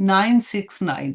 969।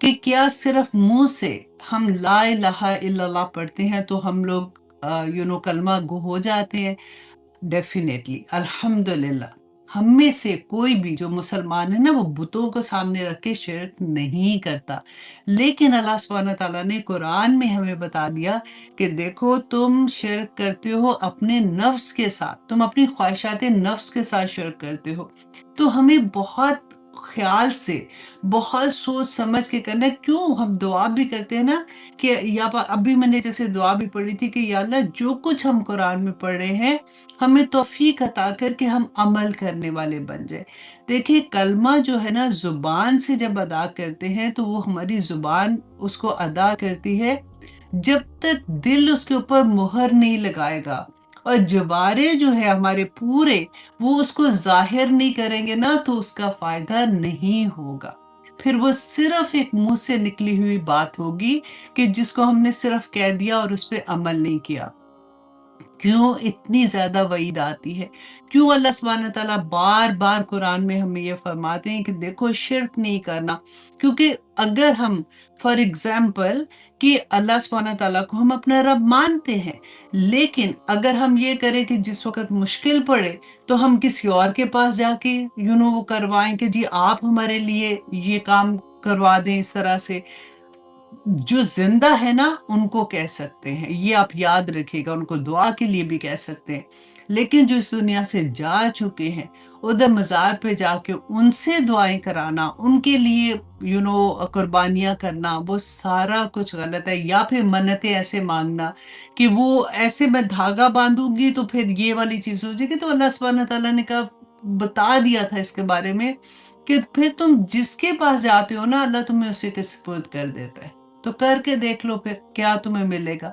کہ کیا صرف منہ سے ہم لا الہ الا اللہ پڑھتے ہیں تو ہم لوگ کلمہ گو ہو جاتے ہیں؟ ڈیفینیٹلی الحمدللہ ہم میں سے کوئی بھی جو مسلمان ہے نا وہ بتوں کو سامنے رکھ کے شرک نہیں کرتا، لیکن اللہ سبحانہ تعالیٰ نے قرآن میں ہمیں بتا دیا کہ دیکھو تم شرک کرتے ہو اپنے نفس کے ساتھ، تم اپنی خواہشات نفس کے ساتھ شرک کرتے ہو، تو ہمیں بہت خیال سے بہت سوچ سمجھ کے کرنا ہے۔ کیوں ہم دعا بھی کرتے ہیں نا کہ ابھی میں نے جیسے دعا بھی پڑھی تھی کہ یا اللہ جو کچھ ہم قرآن میں پڑھ رہے ہیں ہمیں توفیق عطا کر کے ہم عمل کرنے والے بن جائے۔ دیکھیں کلمہ جو ہے نا زبان سے جب ادا کرتے ہیں تو وہ ہماری زبان اس کو ادا کرتی ہے، جب تک دل اس کے اوپر مہر نہیں لگائے گا اور جوارے جو ہے ہمارے پورے وہ اس کو ظاہر نہیں کریں گے نا تو اس کا فائدہ نہیں ہوگا، پھر وہ صرف ایک منہ سے نکلی ہوئی بات ہوگی کہ جس کو ہم نے صرف کہہ دیا اور اس پہ عمل نہیں کیا۔ کیوں اتنی زیادہ وعید آتی ہے؟ کیوں اللہ سبحانہ تعالیٰ بار بار قرآن میں ہمیں یہ فرماتے ہیں کہ دیکھو شرک نہیں کرنا؟ کیونکہ اگر ہم فار ایگزامپل کہ اللہ سبحانہ تعالیٰ کو ہم اپنا رب مانتے ہیں، لیکن اگر ہم یہ کریں کہ جس وقت مشکل پڑے تو ہم کسی اور کے پاس جا کے وہ کروائیں کہ جی آپ ہمارے لیے یہ کام کروا دیں، اس طرح سے جو زندہ ہے نا ان کو کہہ سکتے ہیں، یہ آپ یاد رکھیے گا، ان کو دعا کے لیے بھی کہہ سکتے ہیں، لیکن جو اس دنیا سے جا چکے ہیں ادھر مزار پہ جا کے ان سے دعائیں کرانا، ان کے لیے قربانیاں کرنا، وہ سارا کچھ غلط ہے۔ یا پھر منتیں ایسے مانگنا کہ وہ ایسے میں دھاگا باندھوں گی تو پھر یہ والی چیز ہو جائے گی، تو اللہ سبحانہ تعالیٰ نے کہا بتا دیا تھا اس کے بارے میں کہ پھر تم جس کے پاس جاتے ہو نا اللہ تمہیں اسی کے سپرد کر دیتا ہے، تو کر کے دیکھ لو پھر کیا تمہیں ملے گا۔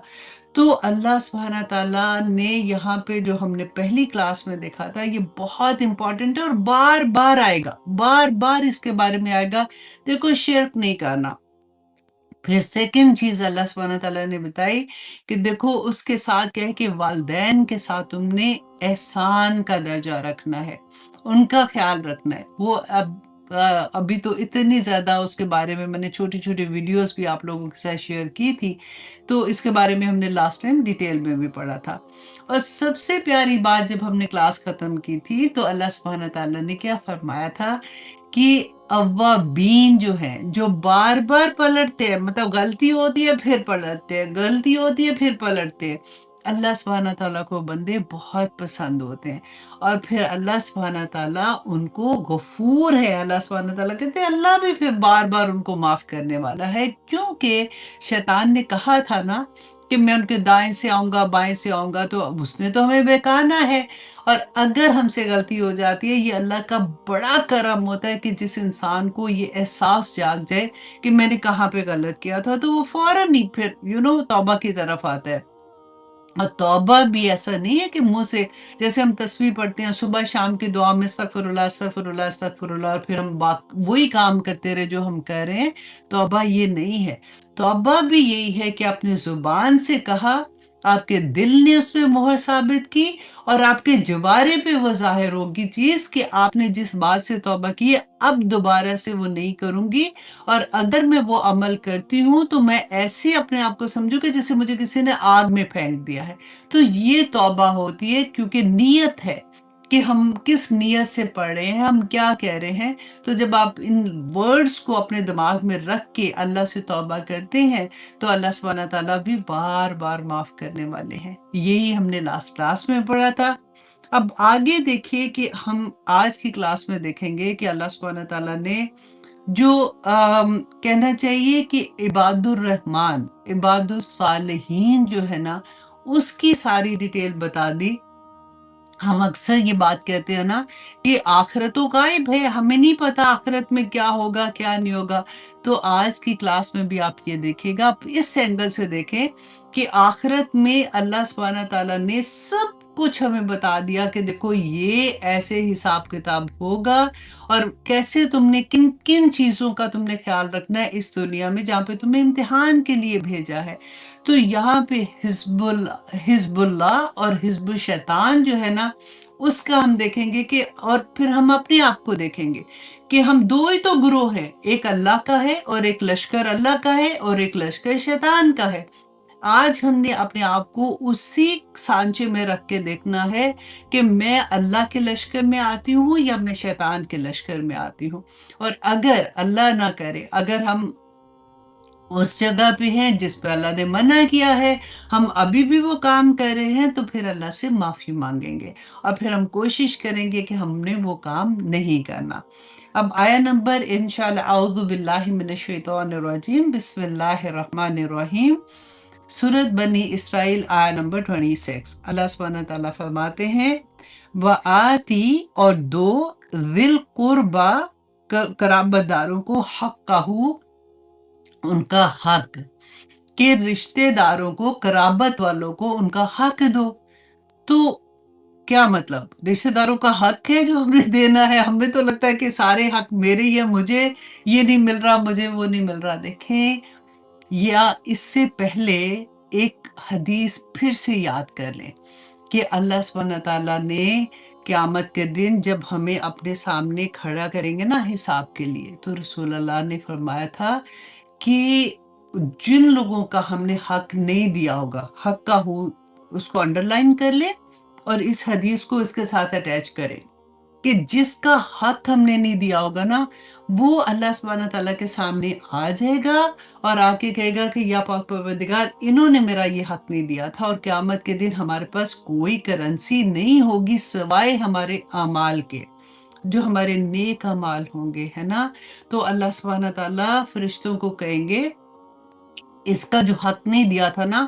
تو اللہ سبحانہ تعالیٰ نے یہاں پہ جو ہم نے پہلی کلاس میں دیکھا تھا یہ بہت امپورٹنٹ ہے اور بار بار آئے گا، بار بار اس کے بارے میں آئے گا، دیکھو شرک نہیں کرنا۔ پھر سیکنڈ چیز اللہ سبحانہ تعالیٰ نے بتائی کہ دیکھو اس کے ساتھ کیا ہے کہ والدین کے ساتھ تم نے احسان کا درجہ رکھنا ہے، ان کا خیال رکھنا ہے۔ وہ ابھی تو اتنی زیادہ اس کے بارے میں نے چھوٹی چھوٹی ویڈیوز بھی آپ لوگوں کے ساتھ شیئر کی تھی، تو اس کے بارے میں ہم نے لاسٹ ٹائم ڈیٹیل میں بھی پڑھا تھا۔ اور سب سے پیاری بات جب ہم نے کلاس ختم کی تھی تو اللہ سبحانہ تعالیٰ نے کیا فرمایا تھا کہ اوابین جو ہیں جو بار بار پلٹتے ہیں، مطلب غلطی ہوتی ہے پھر پلٹتے ہیں، غلطی ہوتی ہے پھر پلٹتے ہیں، اللہ سبحانہ تعالیٰ کو بندے بہت پسند ہوتے ہیں۔ اور پھر اللہ سبحانہ تعالیٰ ان کو غفور ہے، اللہ سبحانہ تعالیٰ کہتے ہیں اللہ بھی پھر بار بار ان کو معاف کرنے والا ہے، کیونکہ شیطان نے کہا تھا نا کہ میں ان کے دائیں سے آؤں گا بائیں سے آؤں گا، تو اب اس نے تو ہمیں بہکانا ہے۔ اور اگر ہم سے غلطی ہو جاتی ہے، یہ اللہ کا بڑا کرم ہوتا ہے کہ جس انسان کو یہ احساس جاگ جائے کہ میں نے کہاں پہ غلط کیا تھا، تو وہ فوراً ہی پھر توبہ کی طرف آتا ہے۔ اور توبہ بھی ایسا نہیں ہے کہ منہ سے جیسے ہم تسبیح پڑھتے ہیں صبح شام کی دعا میں استغفر اللہ استغفر اللہ استغفر اللہ، اور پھر ہم وہی کام کرتے رہے جو ہم کر رہے ہیں، توبہ یہ نہیں ہے۔ توبہ بھی یہی ہے کہ اپنی زبان سے کہا، آپ کے دل نے اس پہ مہر ثابت کی، اور آپ کے جوارے پہ وہ ظاہر ہوگی چیز کہ آپ نے جس بات سے توبہ کی ہے اب دوبارہ سے وہ نہیں کروں گی، اور اگر میں وہ عمل کرتی ہوں تو میں ایسے اپنے آپ کو سمجھوں کہ جیسے مجھے کسی نے آگ میں پھینک دیا ہے۔ تو یہ توبہ ہوتی ہے، کیونکہ نیت ہے کہ ہم کس نیت سے پڑھ رہے ہیں، ہم کیا کہہ رہے ہیں۔ تو جب آپ ان ورڈز کو اپنے دماغ میں رکھ کے اللہ سے توبہ کرتے ہیں تو اللہ سبحانہ تعالیٰ بھی بار بار معاف کرنے والے ہیں۔ یہی ہم نے لاسٹ کلاس میں پڑھا تھا۔ اب آگے دیکھیے کہ ہم آج کی کلاس میں دیکھیں گے کہ اللہ سبحانہ تعالیٰ نے جو کہنا چاہیے کہ عباد الرحمن، عباد الصالحین جو ہے نا اس کی ساری ڈیٹیل بتا دی۔ ہم اکثر یہ بات کہتے ہیں نا کہ آخرت تو غائب ہے، ہمیں نہیں پتا آخرت میں کیا ہوگا کیا نہیں ہوگا، تو آج کی کلاس میں بھی آپ یہ دیکھیں گا، آپ اس اینگل سے دیکھیں کہ آخرت میں اللہ سبحانہ تعالیٰ نے سب کچھ ہمیں بتا دیا کہ دیکھو یہ ایسے حساب کتاب ہوگا، اور کیسے تم نے کن کن چیزوں کا تم نے خیال رکھنا ہے اس دنیا میں جہاں پہ تمہیں امتحان کے لیے بھیجا ہے۔ تو یہاں پہ حزب اللہ اور حزب الشیطان جو ہے نا اس کا ہم دیکھیں گے کہ، اور پھر ہم اپنے آپ کو دیکھیں گے کہ ہم دو ہی تو گروہ ہیں، ایک اللہ کا ہے اور ایک لشکر اللہ کا ہے اور ایک لشکر شیطان کا ہے۔ آج ہم نے اپنے آپ کو اسی سانچے میں رکھ کے دیکھنا ہے کہ میں اللہ کے لشکر میں آتی ہوں یا میں شیطان کے لشکر میں آتی ہوں۔ اور اگر اللہ نہ کرے، اگر ہم اس جگہ پہ ہیں جس پہ اللہ نے منع کیا ہے، ہم ابھی بھی وہ کام کر رہے ہیں، تو پھر اللہ سے معافی مانگیں گے اور پھر ہم کوشش کریں گے کہ ہم نے وہ کام نہیں کرنا۔ اب آیا نمبر انشاءاللہ، اعوذ باللہ من الشیطان الرجیم، بسم اللہ الرحمن الرحیم، سورت بنی اسرائیل، آیا نمبر 26۔ اللہ سبحانہ تعالیٰ فرماتے ہیں، وَآتی، اور دو، ذی القربہ، قرابت داروں کو، حقہ، ان کا حق، کہ رشتہ داروں کو، قرابت والوں کو ان کا حق دو۔ تو کیا مطلب؟ رشتہ داروں کا حق ہے جو ہم نے دینا ہے؟ ہمیں تو لگتا ہے کہ سارے حق میرے ہی ہیں، مجھے یہ نہیں مل رہا، مجھے وہ نہیں مل رہا۔ دیکھیں، یا اس سے پہلے ایک حدیث پھر سے یاد کر لیں کہ اللہ سبحانہ تعالیٰ نے قیامت کے دن جب ہمیں اپنے سامنے کھڑا کریں گے نا حساب کے لیے، تو رسول اللہ نے فرمایا تھا کہ جن لوگوں کا ہم نے حق نہیں دیا ہوگا، حق کا ہو، اس کو انڈر لائن کر لیں اور اس حدیث کو اس کے ساتھ اٹیچ کریں، کہ جس کا حق ہم نے نہیں دیا ہوگا نا، وہ اللہ سبحانہ تعالیٰ کے سامنے آ جائے گا اور آ کے کہے گا کہ یا پاک پروردگار، انہوں نے میرا یہ حق نہیں دیا تھا، اور قیامت کے دن ہمارے پاس کوئی کرنسی نہیں ہوگی سوائے ہمارے اعمال کے، جو ہمارے نیک اعمال ہوں گے، ہے نا۔ تو اللہ سبحانہ تعالیٰ فرشتوں کو کہیں گے، اس کا جو حق نہیں دیا تھا نا،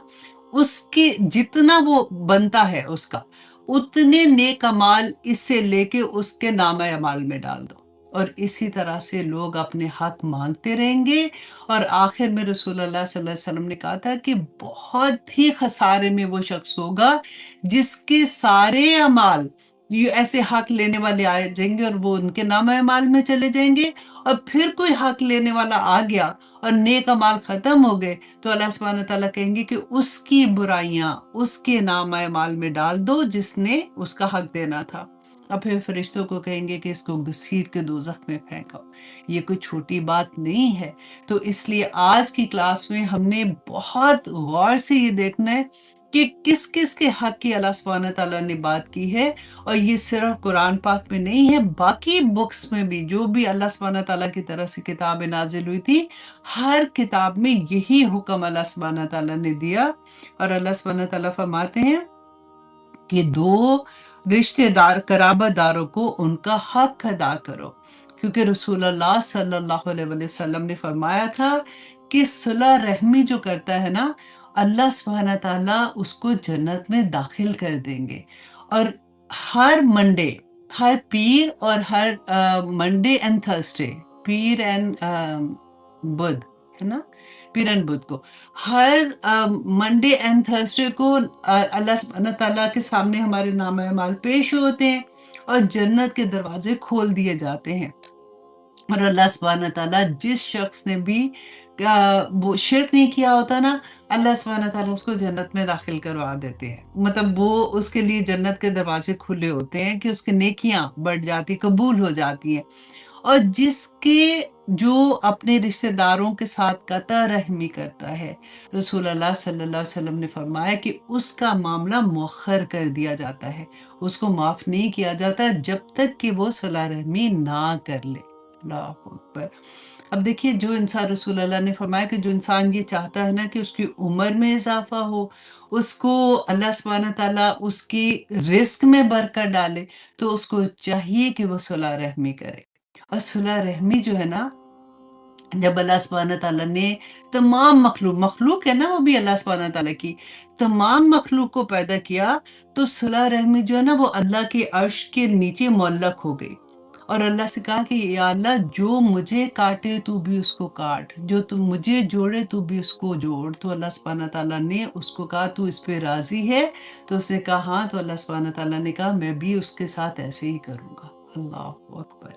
اس کی جتنا وہ بنتا ہے اس کا، اتنے نیک اعمال اس سے لے کے اس کے نامہ اعمال میں ڈال دو، اور اسی طرح سے لوگ اپنے حق مانگتے رہیں گے۔ اور آخر میں رسول اللہ صلی اللہ علیہ وسلم نے کہا تھا کہ بہت ہی خسارے میں وہ شخص ہوگا جس کے سارے اعمال، یہ ایسے حق لینے والے آ جائیں گے اور وہ ان کے نامہ اعمال میں چلے جائیں گے، اور پھر کوئی حق لینے والا آ گیا اور نیک اعمال ختم ہو گئے، تو اللہ سبحانہ تعالیٰ کہیں گے کہ اس کی برائیاں اس کے نامہ اعمال میں ڈال دو جس نے اس کا حق دینا تھا، اور پھر فرشتوں کو کہیں گے کہ اس کو گھسیٹ کے دوزخ میں پھینکو۔ یہ کوئی چھوٹی بات نہیں ہے۔ تو اس لیے آج کی کلاس میں ہم نے بہت غور سے یہ دیکھنا ہے کہ کس کس کے حق کی اللہ سبحانہ تعالیٰ نے بات کی ہے، اور یہ صرف قرآن پاک میں نہیں ہے، باقی بکس میں بھی جو بھی اللہ سبحانہ تعالیٰ کی طرف سے کتابیں نازل ہوئی تھی، ہر کتاب میں یہی حکم اللہ سبحانہ تعالیٰ نے دیا۔ اور اللہ سبحانہ تعالیٰ فرماتے ہیں کہ دو رشتہ دار، قرابت داروں کو ان کا حق ادا کرو، کیونکہ رسول اللہ صلی اللہ علیہ وسلم نے فرمایا تھا کہ صلہ رحمی جو کرتا ہے نا، اللہ سبحانہ تعالیٰ اس کو جنت میں داخل کر دیں گے۔ اور ہر منڈے، ہر پیر، اور ہر منڈے اینڈ تھرسڈے، پیر اینڈ بدھ، ہے نا، پیر اینڈ بدھ کو، ہر منڈے اینڈ تھرسڈے کو اللہ سبحانہ تعالیٰ کے سامنے ہمارے نامہ اعمال پیش ہوتے ہیں اور جنت کے دروازے کھول دیے جاتے ہیں، اور اللہ سبحانہ تعالیٰ جس شخص نے بھی وہ شرک نہیں کیا ہوتا نا، اللہ سبحانہ تعالیٰ اس کو جنت میں داخل کروا دیتے ہیں، مطلب وہ اس کے لیے جنت کے دروازے کھلے ہوتے ہیں کہ اس کی نیکیاں بڑھ جاتی، قبول ہو جاتی ہیں۔ اور جس کے جو اپنے رشتہ داروں کے ساتھ قطع رحمی کرتا ہے، رسول اللہ صلی اللہ علیہ وسلم نے فرمایا کہ اس کا معاملہ مؤخر کر دیا جاتا ہے، اس کو معاف نہیں کیا جاتا جب تک کہ وہ صلہ رحمی نہ کر لے۔ اللہ اکبر۔ اب دیکھیے، جو انسان، رسول اللہ نے فرمایا کہ جو انسان یہ چاہتا ہے نا کہ اس کی عمر میں اضافہ ہو، اس کو اللہ سبحانہ تعالیٰ اس کی رزق میں برکت ڈالے، تو اس کو چاہیے کہ وہ صلہ رحمی کرے۔ اور صلہ رحمی جو ہے نا، جب اللہ سبحانہ تعالیٰ نے تمام مخلوق ہے نا، وہ بھی اللہ سبحانہ تعالیٰ کی تمام مخلوق کو پیدا کیا، تو صلہ رحمی جو ہے نا، وہ اللہ کے عرش کے نیچے معلق ہو گئی، اور اللہ سے کہا کہ یا اللہ، جو مجھے کاٹے تو بھی اس کو کاٹ، جو تم مجھے جوڑے تو بھی اس کو جوڑ۔ تو اللہ سبحانہ تعالیٰ نے اس کو کہا تو اس پہ راضی ہے؟ تو اس نے کہا ہاں۔ تو اللہ سبحانہ تعالیٰ نے کہا میں بھی اس کے ساتھ ایسے ہی کروں گا۔ اللہ اکبر۔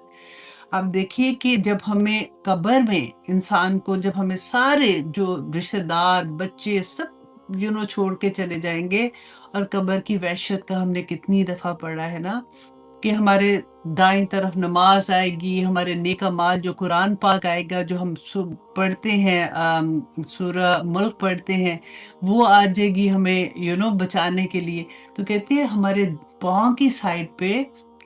اب دیکھیے کہ جب ہمیں قبر میں انسان کو، جب ہمیں سارے جو رشتہ دار، بچے، سب چھوڑ کے چلے جائیں گے۔ اور قبر کی وحشت کا ہم نے کتنی دفعہ پڑھا ہے نا، کہ ہمارے دائیں طرف نماز آئے گی، ہمارے نیک اعمال جو قرآن پاک آئے گا، جو ہم پڑھتے ہیں، سورہ ملک پڑھتے ہیں، وہ آ جائے گی ہمیں بچانے کے لیے۔ تو کہتے ہیں ہمارے پاؤں کی سائڈ پہ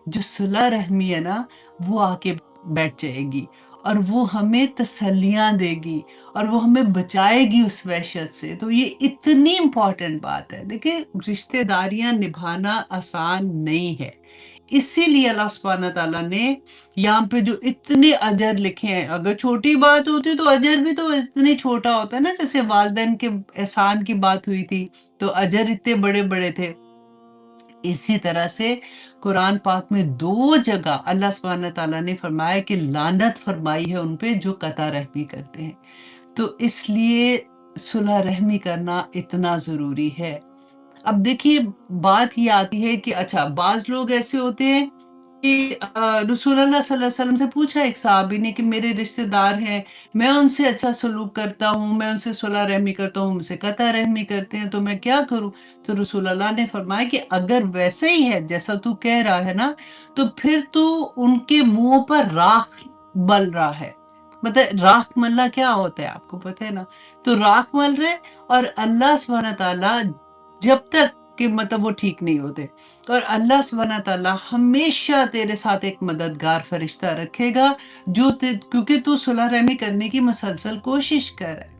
جو صلہ رحمی ہے نا، وہ آ کے بیٹھ جائے گی، اور وہ ہمیں تسلیاں دے گی، اور وہ ہمیں بچائے گی اس وحشت سے۔ تو یہ اتنی امپورٹنٹ بات ہے۔ دیکھیں، رشتہ داریاں نبھانا آسان نہیں ہے، اسی لیے اللہ سبحانہ تعالیٰ نے یہاں پہ جو اتنے اجر لکھے ہیں، اگر چھوٹی بات ہوتی تو اجر بھی تو اتنی چھوٹا ہوتا ہے نا، جیسے والدین کے احسان کی بات ہوئی تھی تو اجر اتنے بڑے بڑے تھے۔ اسی طرح سے قرآن پاک میں 2 جگہ اللہ سبحانہ تعالیٰ نے فرمایا کہ لعنت فرمائی ہے ان پہ جو قطع رحمی کرتے ہیں۔ تو اس لیے صلح رحمی کرنا اتنا ضروری ہے۔ اب دیکھیے، بات یہ آتی ہے کہ اچھا، بعض لوگ ایسے ہوتے ہیں کہ رسول اللہ صلی اللہ علیہ وسلم سے پوچھا ایک صحابی نے کہ میرے رشتہ دار ہیں، میں ان سے اچھا سلوک کرتا ہوں، میں ان سے صلح رحمی کرتا ہوں، مجھ سے قطع رحمی کرتے ہیں، تو میں کیا کروں؟ تو رسول اللہ نے فرمایا کہ اگر ویسا ہی ہے جیسا تو کہہ رہا ہے نا، تو پھر تو ان کے منہ پر راکھ بل رہا ہے۔ مطلب راکھ ملنا کیا ہوتا ہے آپ کو پتہ ہے نا؟ تو راکھ مل رہے، اور اللہ سبحانہ تعالیٰ جب تک کہ مطلب وہ ٹھیک نہیں ہوتے، اور اللہ سبحانہ تعالیٰ ہمیشہ تیرے ساتھ ایک مددگار فرشتہ رکھے گا، کیونکہ تو صلح رحمی کرنے کی مسلسل کوشش کر رہا ہے۔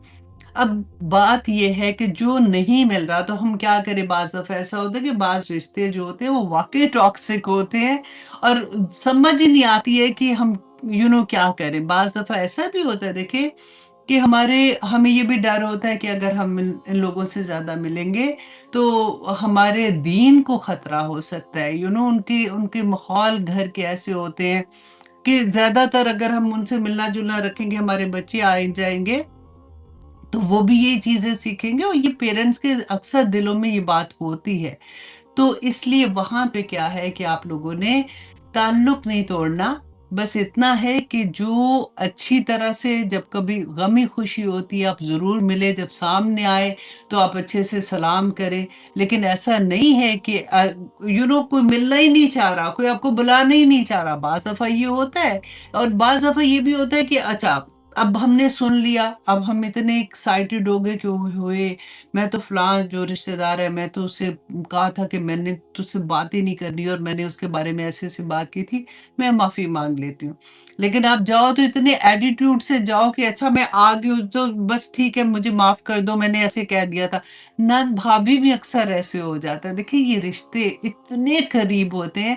اب بات یہ ہے کہ جو نہیں مل رہا تو ہم کیا کریں؟ بعض دفعہ ایسا ہوتا ہے کہ بعض رشتے جو ہوتے ہیں وہ واقعی ٹاکسک ہوتے ہیں، اور سمجھ ہی نہیں آتی ہے کہ ہم کیا کریں۔ بعض دفعہ ایسا بھی ہوتا ہے، دیکھیں، کہ ہمیں یہ بھی ڈر ہوتا ہے کہ اگر ہم ان لوگوں سے زیادہ ملیں گے تو ہمارے دین کو خطرہ ہو سکتا ہے۔ ان کے ماحول گھر کے ایسے ہوتے ہیں کہ زیادہ تر اگر ہم ان سے ملنا جلنا رکھیں گے، ہمارے بچے آئے جائیں گے تو وہ بھی یہ چیزیں سیکھیں گے، اور یہ پیرنٹس کے اکثر دلوں میں یہ بات ہوتی ہے۔ تو اس لیے وہاں پہ کیا ہے کہ آپ لوگوں نے تعلق نہیں توڑنا، بس اتنا ہے کہ جو اچھی طرح سے جب کبھی غمی خوشی ہوتی ہے آپ ضرور ملے، جب سامنے آئے تو آپ اچھے سے سلام کریں، لیکن ایسا نہیں ہے کہ کوئی ملنا ہی نہیں چاہ رہا، کوئی آپ کو بلانا ہی نہیں چاہ رہا۔ بعض دفعہ یہ ہوتا ہے، اور بعض دفعہ یہ بھی ہوتا ہے کہ اچھا، اب ہم نے سن لیا، اب ہم اتنے ایکسائٹڈ ہو گئے کہ ہوئے میں تو فلاں جو رشتہ دار ہے، میں تو اس سے کہا تھا کہ میں نے تجھ سے بات ہی نہیں کرنی، اور میں نے اس کے بارے میں ایسے سے بات کی تھی، میں معافی مانگ لیتی ہوں۔ لیکن آپ جاؤ تو اتنے ایٹیٹیوڈ سے جاؤ کہ اچھا میں آ گئی ہوں تو بس ٹھیک ہے، مجھے معاف کر دو، میں نے ایسے کہہ دیا تھا۔ نند بھابھی بھی اکثر ایسے ہو جاتا ہے۔ دیکھیں، یہ رشتے اتنے قریب ہوتے ہیں،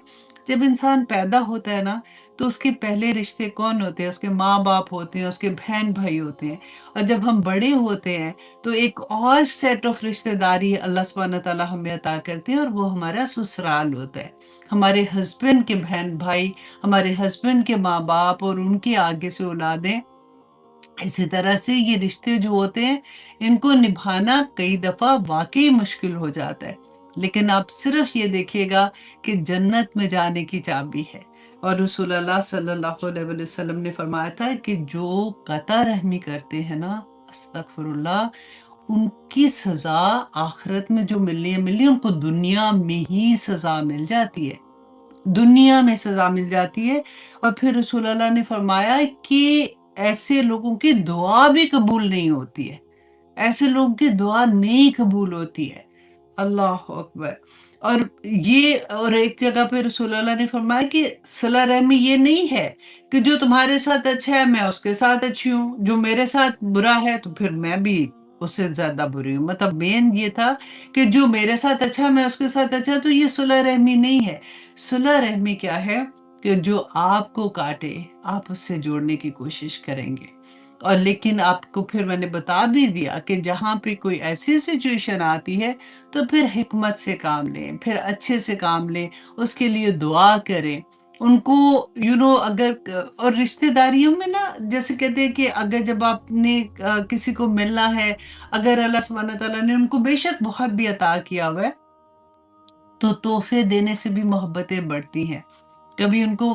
جب انسان پیدا ہوتا ہے نا تو اس کے پہلے رشتے کون ہوتے ہیں؟ اس کے ماں باپ ہوتے ہیں، اس کے بہن بھائی ہوتے ہیں، اور جب ہم بڑے ہوتے ہیں تو ایک اور سیٹ آف رشتہ داری اللہ سبحانہ تعالیٰ ہمیں عطا کرتے ہیں، اور وہ ہمارا سسرال ہوتا ہے۔ ہمارے ہسبینڈ کے بہن بھائی، ہمارے ہسبینڈ کے ماں باپ، اور ان کے آگے سے اولادیں۔ اسی طرح سے یہ رشتے جو ہوتے ہیں ان کو نبھانا کئی دفعہ واقعی مشکل ہو جاتا ہے، لیکن آپ صرف یہ دیکھیے گا کہ جنت میں جانے کی چابی ہے۔ اور رسول اللہ صلی اللہ علیہ وسلم نے فرمایا تھا کہ جو قطع رحمی کرتے ہیں نا، استغفر اللہ، ان کی سزا آخرت میں جو ملنی ان کو دنیا میں ہی سزا مل جاتی ہے، دنیا میں سزا مل جاتی ہے۔ اور پھر رسول اللہ نے فرمایا کہ ایسے لوگوں کی دعا بھی قبول نہیں ہوتی ہے، ایسے لوگوں کی دعا نہیں قبول ہوتی ہے۔ اللہ اکبر۔ اور ایک جگہ پہ رسول اللہ نے فرمایا کہ صلہ رحمی یہ نہیں ہے کہ جو تمہارے ساتھ اچھا ہے میں اس کے ساتھ اچھی ہوں، جو میرے ساتھ برا ہے تو پھر میں بھی اس سے زیادہ بری ہوں۔ مطلب مین یہ تھا کہ جو میرے ساتھ اچھا ہے میں اس کے ساتھ اچھا، تو یہ صلہ رحمی نہیں ہے۔ صلہ رحمی کیا ہے؟ کہ جو آپ کو کاٹے آپ اس سے جوڑنے کی کوشش کریں گے، اور لیکن آپ کو پھر میں نے بتا بھی دیا کہ جہاں پہ کوئی ایسی سچویشن آتی ہے تو پھر حکمت سے کام لیں، پھر اچھے سے کام لیں، اس کے لیے دعا کریں ان کو۔ اگر اور رشتہ داریوں میں نا، جیسے کہتے ہیں کہ اگر جب آپ نے کسی کو ملنا ہے، اگر اللہ سبحانہ تعالیٰ نے ان کو بے شک بہت بھی عطا کیا ہوا ہے تو تحفے دینے سے بھی محبتیں بڑھتی ہیں۔ کبھی ان کو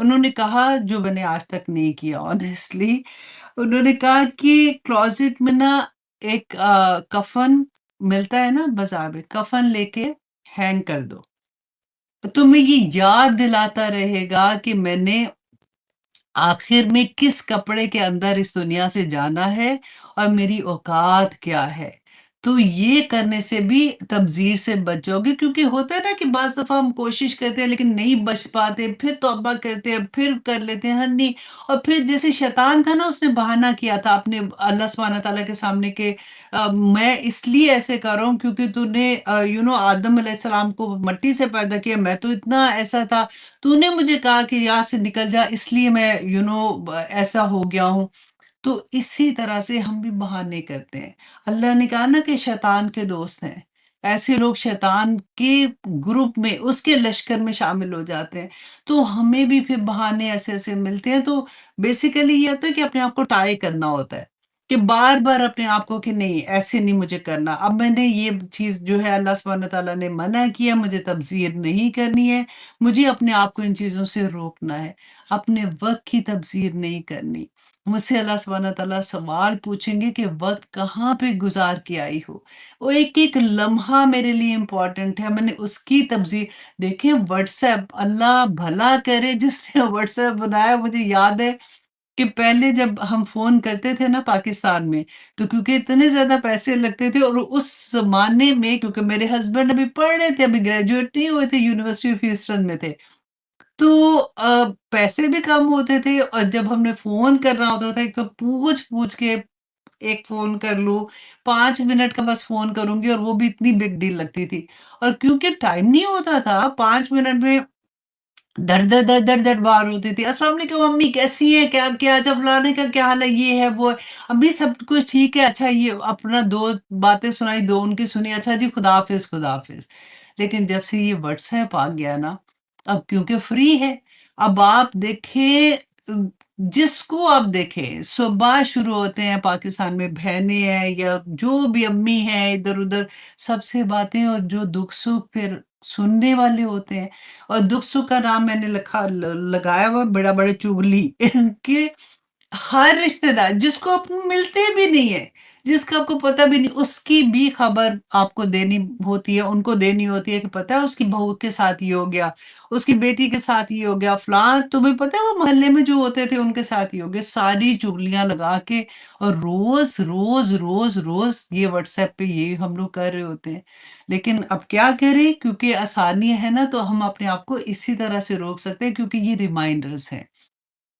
انہوں نے کہا جو میں نے آج تک نہیں کیا آنیسٹلی، انہوں نے کہا کہ کلوزٹ میں نا ایک کفن ملتا ہے نا بازار میں، کفن لے کے ہینگ کر دو، تمہیں یہ یاد دلاتا رہے گا کہ میں نے آخر میں کس کپڑے کے اندر اس دنیا سے جانا ہے اور میری اوقات کیا ہے۔ تو یہ کرنے سے بھی تبذیر سے بچ جاؤ گے، کیونکہ ہوتا ہے نا کہ بعض دفعہ ہم کوشش کرتے ہیں لیکن نہیں بچ پاتے، پھر توبہ کرتے ہیں، پھر کر لیتے ہیں، ہاں نہیں، اور پھر جیسے شیطان تھا نا، اس نے بہانہ کیا تھا اپنے اللہ سبحانہ تعالیٰ کے سامنے کہ میں اس لیے ایسے کر رہا ہوں کیونکہ تو نے آدم علیہ السلام کو مٹی سے پیدا کیا، میں تو اتنا ایسا تھا، تو نے مجھے کہا کہ یہاں سے نکل جا، اس لیے میں ایسا ہو گیا ہوں۔ تو اسی طرح سے ہم بھی بہانے کرتے ہیں۔ اللہ نے کہا نا کہ شیطان کے دوست ہیں، ایسے لوگ شیطان کے گروپ میں، اس کے لشکر میں شامل ہو جاتے ہیں، تو ہمیں بھی پھر بہانے ایسے ایسے ملتے ہیں۔ تو بیسیکلی یہ ہوتا ہے کہ اپنے آپ کو ٹائی کرنا ہوتا ہے، کہ بار بار اپنے آپ کو کہ نہیں ایسے نہیں مجھے کرنا، اب میں نے یہ چیز جو ہے اللہ سبحانہ تعالیٰ نے منع کیا، مجھے تبذیر نہیں کرنی ہے، مجھے اپنے آپ کو ان چیزوں سے روکنا ہے، اپنے وقت کی تبذیر نہیں کرنی۔ مجھ سے اللہ سبحانہ تعالیٰ سوال پوچھیں گے کہ وقت کہاں پہ گزار کے آئی ہو، وہ ایک ایک لمحہ میرے لیے امپورٹنٹ ہے، میں نے اس کی تبذیر۔ دیکھیں واٹس ایپ، اللہ بھلا کرے جس نے واٹس ایپ بنایا، مجھے یاد ہے کہ پہلے جب ہم فون کرتے تھے نا پاکستان میں، تو کیونکہ اتنے زیادہ پیسے لگتے تھے، اور اس زمانے میں کیونکہ میرے ہسبینڈ ابھی پڑھ رہے تھے، ابھی گریجویٹ نہیں ہوئے تھے، یونیورسٹی آف ہیوسٹن میں تھے، تو پیسے بھی کم ہوتے تھے، اور جب ہم نے فون کرنا ہوتا تھا ایک تو پوچھ پوچھ کے ایک فون کر لوں، 5 منٹ کا بس فون کروں گی، اور وہ بھی اتنی بگ ڈیل لگتی تھی، اور کیونکہ ٹائم نہیں ہوتا تھا 5 منٹ میں در در در در در بار ہوتی تھی، السلام علیکم امی کیسی ہیں، کیا کیا جب فلانے کا کیا حال ہے، یہ ہے وہ ہے، ابھی سب کچھ ٹھیک ہے، اچھا یہ اپنا دو باتیں سنائی، دو ان کی سنی، اچھا جی خدا حافظ خدا حافظ۔ لیکن جب سے یہ واٹس ایپ آ گیا نا، اب کیونکہ فری ہے، اب آپ دیکھیں جس کو آپ دیکھیں صبح شروع ہوتے ہیں پاکستان میں بہنیں ہیں یا جو بھی امی ہیں ادھر ادھر، سب سے باتیں، اور جو دکھ سکھ پھر سننے والے ہوتے ہیں، اور دکھ سکھ کا نام میں نے لگایا ہوا بڑا بڑا چگلی کہ ہر رشتہ دار جس کو آپ ملتے بھی نہیں ہیں، جس کا آپ کو پتہ بھی نہیں، اس کی بھی خبر آپ کو دینی ہوتی ہے، ان کو دینی ہوتی ہے کہ پتہ ہے اس کی بہو کے ساتھ یہ ہو گیا، اس کی بیٹی کے ساتھ یہ ہو گیا، فلاں تمہیں پتہ ہے وہ محلے میں جو ہوتے تھے ان کے ساتھ یہ ہو گیا، ساری چغلیاں لگا کے، اور روز روز روز روز یہ واٹس ایپ پہ یہ ہم لوگ کر رہے ہوتے ہیں۔ لیکن اب کیا کریں، کیونکہ آسانی ہے نا، تو ہم اپنے آپ کو اسی طرح سے روک سکتے ہیں، کیونکہ یہ ریمائنڈرز ہیں،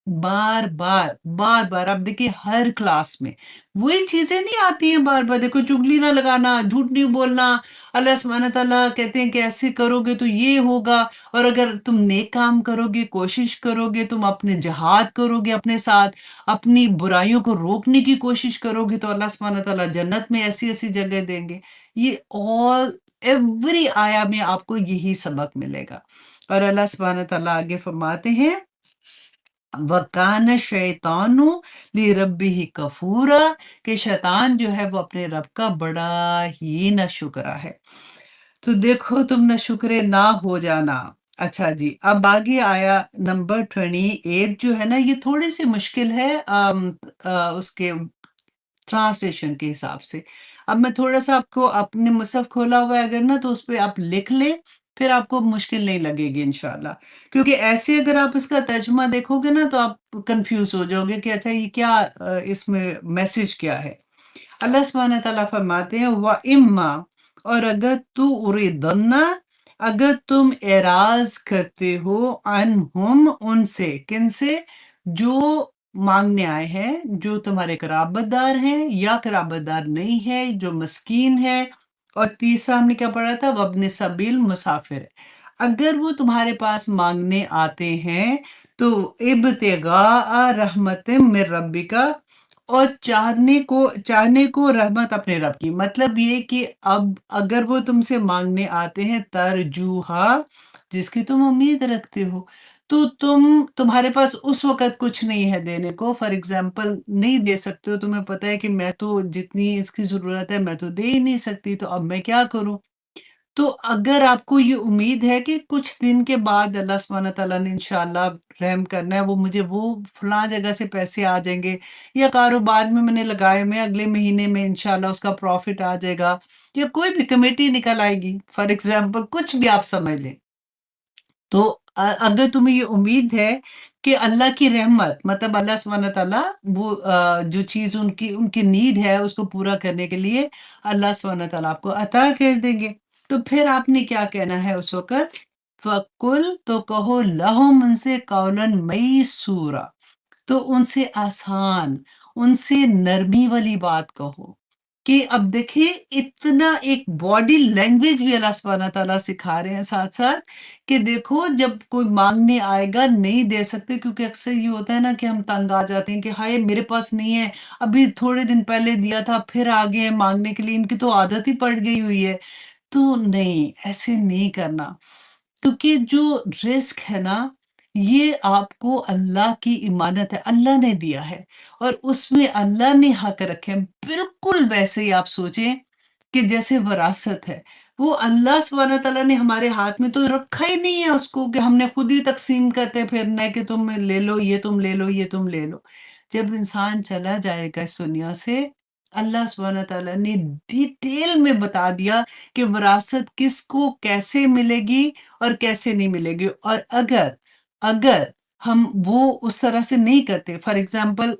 بار بار بار بار آپ دیکھیے ہر کلاس میں وہی چیزیں نہیں آتی ہیں، بار بار دیکھو چگلی نہ لگانا، جھوٹ نہیں بولنا، اللہ سبحانہ تعالیٰ کہتے ہیں کہ ایسے کرو گے تو یہ ہوگا، اور اگر تم نیک کام کرو گے، کوشش کرو گے، تم اپنے جہاد کرو گے اپنے ساتھ، اپنی برائیوں کو روکنے کی کوشش کرو گے، تو اللہ سبحانہ تعالیٰ جنت میں ایسی ایسی جگہ دیں گے۔ یہ ایوری آیا میں آپ کو یہی سبق ملے گا، اور اللہ سبحانہ تعالیٰ آگے فرماتے ہیں وَكَانَ الشَّيْطَانُ لِرَبِّهِ كَفُورًا، کہ شیطان جو ہے وہ اپنے رب کا بڑا ہی ناشکرا ہے۔ تو دیکھو تم ناشکرے نہ ہو جانا۔ اچھا جی، اب آگے آیا نمبر 28 جو ہے نا، یہ تھوڑی سی مشکل ہے اس کے ٹرانسلیشن کے حساب سے۔ اب میں تھوڑا سا آپ کو اپنے مصحف کھولا ہوا ہے اگر نا، تو اس پہ آپ لکھ لیں، پھر آپ کو مشکل نہیں لگے گی انشاءاللہ، کیونکہ ایسے اگر آپ اس کا ترجمہ دیکھو گے نا تو آپ کنفیوز ہو جاؤ گے کہ اچھا یہ کیا اس میں میسج کیا ہے۔ اللہ سبحانہ تعالیٰ فرماتے ہیں وَإِمَّا، اور اگر تو اُرِدَنَّ، اگر تم اعراض کرتے ہو عنہم، ان سے، کن سے، جو مانگنے آئے ہیں، جو تمہارے قرابت دار ہیں یا قرابت دار نہیں ہے، جو مسکین ہے، اور تیسرا ہم نے کیا پڑھا تھا، وابن سبیل، مسافر ہے، اگر وہ تمہارے پاس مانگنے آتے ہیں تو ابتغاء رحمت من ربک، اور چاہنے کو رحمت اپنے رب کی، مطلب یہ کہ اب اگر وہ تم سے مانگنے آتے ہیں ترجوہا، جس کی تم امید رکھتے ہو، تو تمہارے پاس اس وقت کچھ نہیں ہے دینے کو، فار ایگزامپل نہیں دے سکتے ہو، تمہیں پتہ ہے کہ میں تو جتنی اس کی ضرورت ہے میں تو دے ہی نہیں سکتی، تو اب میں کیا کروں، تو اگر آپ کو یہ امید ہے کہ کچھ دن کے بعد اللہ سبحانہ تعالیٰ نے انشاءاللہ رحم کرنا ہے، مجھے وہ فلاں جگہ سے پیسے آ جائیں گے، یا کاروبار میں نے لگائے میں اگلے مہینے میں انشاءاللہ اس کا پروفٹ آ جائے گا، یا کوئی بھی کمیٹی نکل آئے گی، فار ایگزامپل کچھ بھی آپ سمجھ لیں، تو اگر تمہیں یہ امید ہے کہ اللہ کی رحمت، مطلب اللہ سبحانہ تعالیٰ وہ جو چیز ان کی نیڈ ہے اس کو پورا کرنے کے لیے اللہ سبحانہ تعالیٰ آپ کو عطا کر دیں گے، تو پھر آپ نے کیا کہنا ہے اس وقت؟ فَقُلْ، تو کہو لَهُمْ، ان سے قَوْلًا مَيْسُورًا، تو ان سے آسان، ان سے نرمی والی بات کہو، کہ اب دیکھیں اتنا ایک باڈی لینگویج بھی اللہ سبحانہ تعالیٰ سکھا رہے ہیں ساتھ ساتھ، کہ دیکھو جب کوئی مانگنے آئے گا نہیں دے سکتے، کیونکہ اکثر یہ ہوتا ہے نا کہ ہم تنگ آ جاتے ہیں کہ ہائے میرے پاس نہیں ہے، ابھی تھوڑے دن پہلے دیا تھا پھر آگے ہیں مانگنے کے لیے، ان کی تو عادت ہی پڑ گئی ہوئی ہے، تو نہیں، ایسے نہیں کرنا، کیونکہ جو رزق ہے نا، یہ آپ کو اللہ کی امانت ہے، اللہ نے دیا ہے، اور اس میں اللہ نے حق رکھے ہیں، بالکل ویسے ہی آپ سوچیں کہ جیسے وراثت ہے، وہ اللہ سبحانہ تعالیٰ نے ہمارے ہاتھ میں تو رکھا ہی نہیں ہے اس کو، کہ ہم نے خود ہی تقسیم کرتے پھرنا ہے کہ تم لے لو، یہ تم لے لو، یہ تم لے لو۔ جب انسان چلا جائے گا اس دنیا سے، اللہ سبحانہ تعالیٰ نے ڈیٹیل میں بتا دیا کہ وراثت کس کو کیسے ملے گی اور کیسے نہیں ملے گی، اور اگر ہم وہ اس طرح سے نہیں کرتے، فار ایگزامپل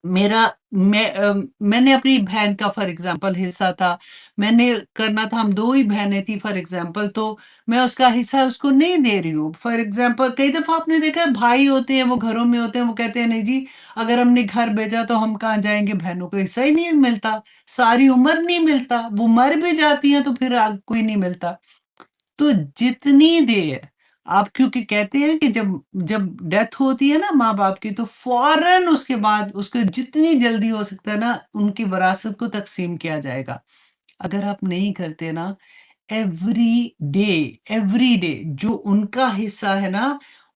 میں نے اپنی بہن کا فار ایگزامپل حصہ تھا، میں نے کرنا تھا، ہم دو ہی بہنیں تھی فار ایگزامپل، تو میں اس کا حصہ اس کو نہیں دے رہی ہوں، فار ایگزامپل کئی دفعہ آپ نے دیکھا ہے بھائی ہوتے ہیں، وہ گھروں میں ہوتے ہیں، وہ کہتے ہیں نہیں جی اگر ہم نے گھر بھیجا تو ہم کہاں جائیں گے، بہنوں کو حصہ ہی نہیں ملتا، ساری عمر نہیں ملتا، وہ مر بھی جاتی ہیں تو پھر کوئی نہیں ملتا، تو جتنی دیر آپ، کیونکہ کہتے ہیں کہ جب ڈیتھ ہوتی ہے نا ماں باپ کی، تو فوراً اس کے بعد اس کو جتنی جلدی ہو سکتا ہے نا ان کی وراثت کو تقسیم کیا جائے گا، اگر آپ نہیں کرتے نا، ڈے ایوری ڈے جو ان کا حصہ ہے نا،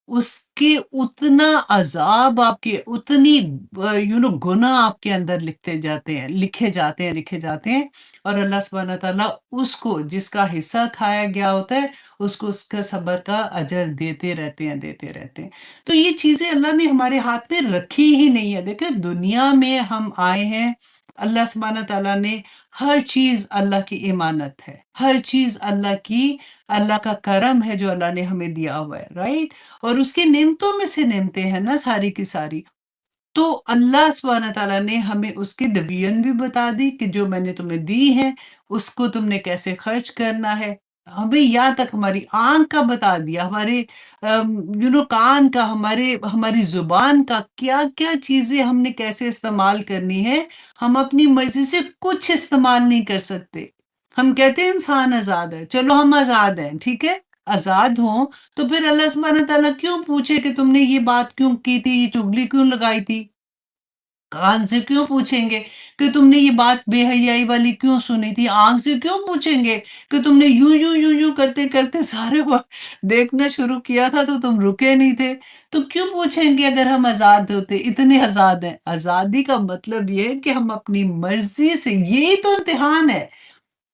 اس کے اتنا عذاب آپ کے، اتنی گناہ آپ کے اندر لکھے جاتے ہیں، اور اللہ سبحانہ تعالیٰ اس کو جس کا حصہ کھایا گیا ہوتا ہے اس کو اس کا صبر کا اجر دیتے رہتے ہیں، تو یہ چیزیں اللہ نے ہمارے ہاتھ میں رکھی ہی نہیں ہے، دیکھیں دنیا میں ہم آئے ہیں، اللہ سبحانہ تعالیٰ نے ہر چیز اللہ کی امانت ہے، ہر چیز اللہ کا کرم ہے جو اللہ نے ہمیں دیا ہوا ہے، رائٹ، اور اس کی نعمتوں میں سے نعمتیں ہیں نا ساری کی ساری، تو اللہ سبحانہ تعالیٰ نے ہمیں اس کی ڈویژن بھی بتا دی کہ جو میں نے تمہیں دی ہے اس کو تم نے کیسے خرچ کرنا ہے، ہمیں یہاں تک ہماری آنکھ کا بتا دیا، ہمارے کان کا، ہماری زبان کا، کیا کیا چیزیں ہم نے کیسے استعمال کرنی ہے، ہم اپنی مرضی سے کچھ استعمال نہیں کر سکتے، ہم کہتے ہیں انسان آزاد ہے، چلو ہم آزاد ہیں، ٹھیک ہے، آزاد ہوں تو پھر اللہ سبحانہ تعالیٰ کیوں پوچھے کہ تم نے یہ بات کیوں کی تھی، یہ چغلی کیوں لگائی تھی، کان سے کیوں پوچھیں گے کہ تم نے یہ بات بے حیائی والی کیوں سنی تھی، آنکھ سے کیوں پوچھیں گے کہ تم نے یوں یوں یوں یوں کرتے کرتے سارے وقت دیکھنا شروع کیا تھا تو تم رکے نہیں تھے، تو کیوں پوچھیں گے اگر ہم آزاد ہوتے، اتنے آزاد ہیں، آزادی کا مطلب یہ ہے کہ ہم اپنی مرضی سے، یہی تو امتحان ہے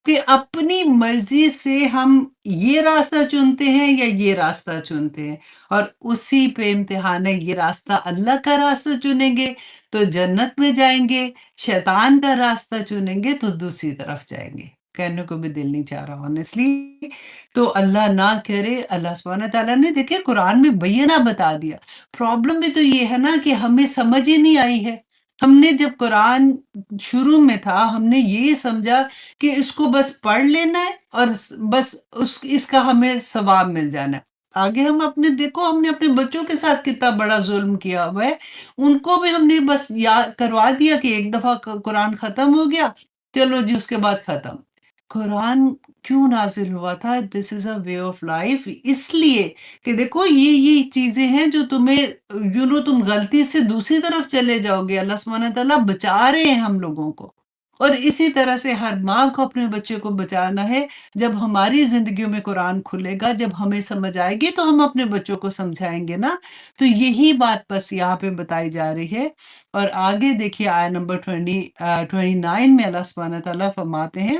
کہ اپنی مرضی سے ہم یہ راستہ چنتے ہیں یا یہ راستہ چنتے ہیں، اور اسی پہ امتحان ہے، یہ راستہ اللہ کا راستہ چنیں گے تو جنت میں جائیں گے، شیطان کا راستہ چنیں گے تو دوسری طرف جائیں گے، کہنے کو بھی دل نہیں چاہ رہا honestly، تو اللہ نہ کرے، اللہ سبحانہ تعالیٰ نے دیکھیں قرآن میں بینہ بتا دیا، پرابلم بھی تو یہ ہے نا کہ ہمیں سمجھ ہی نہیں آئی ہے، ہم نے جب قرآن شروع میں تھا ہم نے یہ سمجھا کہ اس کو بس پڑھ لینا ہے اور بس اس کا ہمیں ثواب مل جانا ہے، آگے ہم دیکھو ہم نے اپنے بچوں کے ساتھ کتنا بڑا ظلم کیا ہوا ہے، ان کو بھی ہم نے بس یاد کروا دیا کہ ایک دفعہ قرآن ختم ہو گیا، چلو جی اس کے بعد ختم، قرآن کیوں نازل ہوا تھا؟ دس از اے وے آف لائف، اس لیے کہ دیکھو یہ چیزیں ہیں جو تمہیں تم غلطی سے دوسری طرف چلے جاؤ گے، اللہ سبحانہ تعالیٰ بچا رہے ہیں ہم لوگوں کو، اور اسی طرح سے ہر ماں کو اپنے بچے کو بچانا ہے، جب ہماری زندگیوں میں قرآن کھلے گا، جب ہمیں سمجھ آئے گی تو ہم اپنے بچوں کو سمجھائیں گے نا، تو یہی بات بس یہاں پہ بتائی جا رہی ہے، اور آگے دیکھیے آیت نمبر 29 میں اللہ سبحانہ تعالیٰ فرماتے ہیں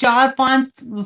4-5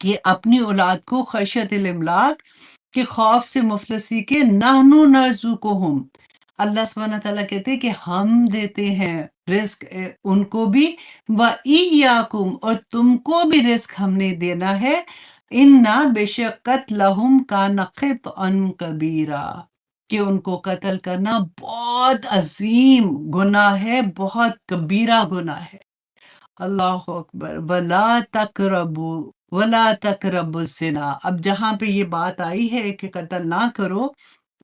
کہ اپنی اولاد کو خشیت الاملاک کے خوف سے مفلسی کے نحنو نرزقہم، اللہ سبحانہ تعالیٰ کہتے ہیں کہ ہم دیتے ہیں رزق ان کو بھی، وَإِيَّاكُمْ، اور تم کو بھی رزق ہم نے دینا ہے، اِنَّا بِشَقَّتْ لَهُمْ كَانَ خِطْئًا كَبِيرًا، کہ ان کو قتل کرنا بہت عظیم گناہ ہے، بہت کبیرہ گناہ ہے۔ اللہ اکبر، ولا تقربو، ولا تقربوا الزنا، اب جہاں پہ یہ بات آئی ہے کہ قتل نہ کرو،